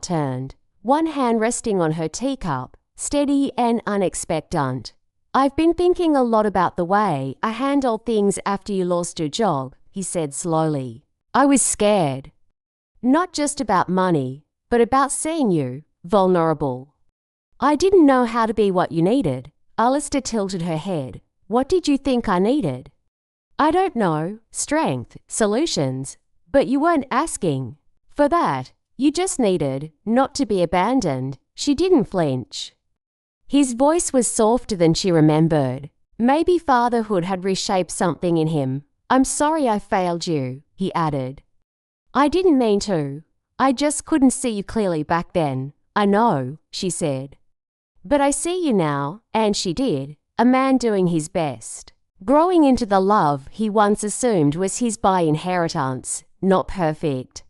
turned, one hand resting on her teacup, steady and unexpectant. I've been thinking a lot about the way I handled things after you lost your job, he said slowly. I was scared. Not just about money, but about seeing you vulnerable. I didn't know how to be what you needed. Alistair tilted her head. What did you think I needed? I don't know. Strength, solutions. But you weren't asking for that. You just needed not to be abandoned. She didn't flinch. His voice was softer than she remembered. Maybe fatherhood had reshaped something in him. I'm sorry I failed you, he added. I didn't mean to. I just couldn't see you clearly back then. I know, she said. But I see you now, and she did, a man doing his best. Growing into the love he once assumed was his by inheritance, not perfect.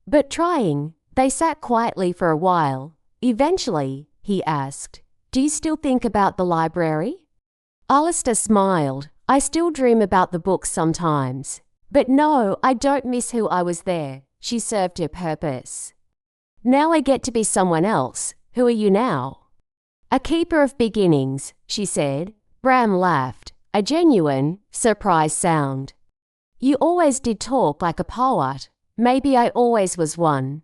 But trying. They sat quietly for a while. Eventually, he asked, do you still think about the library? Alistair smiled. I still dream about the books sometimes. But no, I don't miss who I was there. She served her purpose. Now I get to be someone else. Who are you now? A keeper of beginnings, she said. Bram laughed, a genuine, surprised sound. You always did talk like a poet. Maybe I always was one.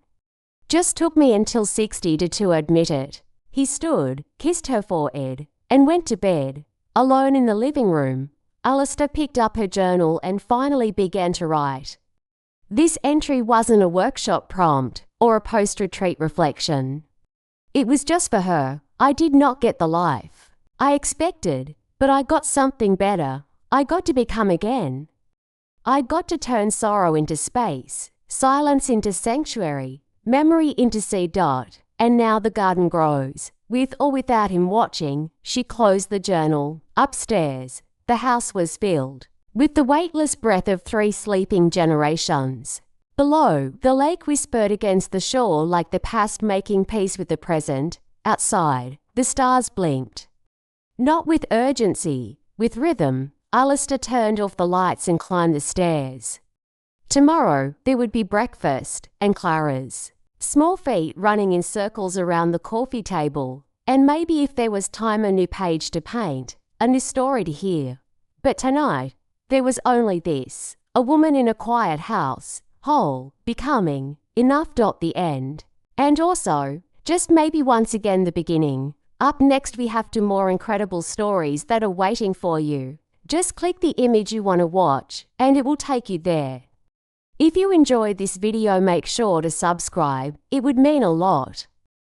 Just took me until 60 to admit it. He stood, kissed her forehead, and went to bed. Alone in the living room, Alistair picked up her journal and finally began to write. This entry wasn't a workshop prompt or a post-retreat reflection. It was just for her. I did not get the life I expected, but I got something better. I got to become again. I got to turn sorrow into space, silence into sanctuary, memory into seed. And now the garden grows. With or without him watching, she closed the journal. Upstairs, the house was filled with the weightless breath of 3 sleeping generations. Below, the lake whispered against the shore like the past making peace with the present. Outside, the stars blinked. Not with urgency, with rhythm, Alistair turned off the lights and climbed the stairs. Tomorrow, there would be breakfast and Clara's. Small feet running in circles around the coffee table, and maybe if there was time a new page to paint, a new story to hear. But tonight, there was only this, a woman in a quiet house, whole, becoming, enough. The end. And also, just maybe once again the beginning. Up next we have 2 more incredible stories that are waiting for you. Just click the image you want to watch, and it will take you there. If you enjoyed this video, make sure to subscribe. It would mean a lot.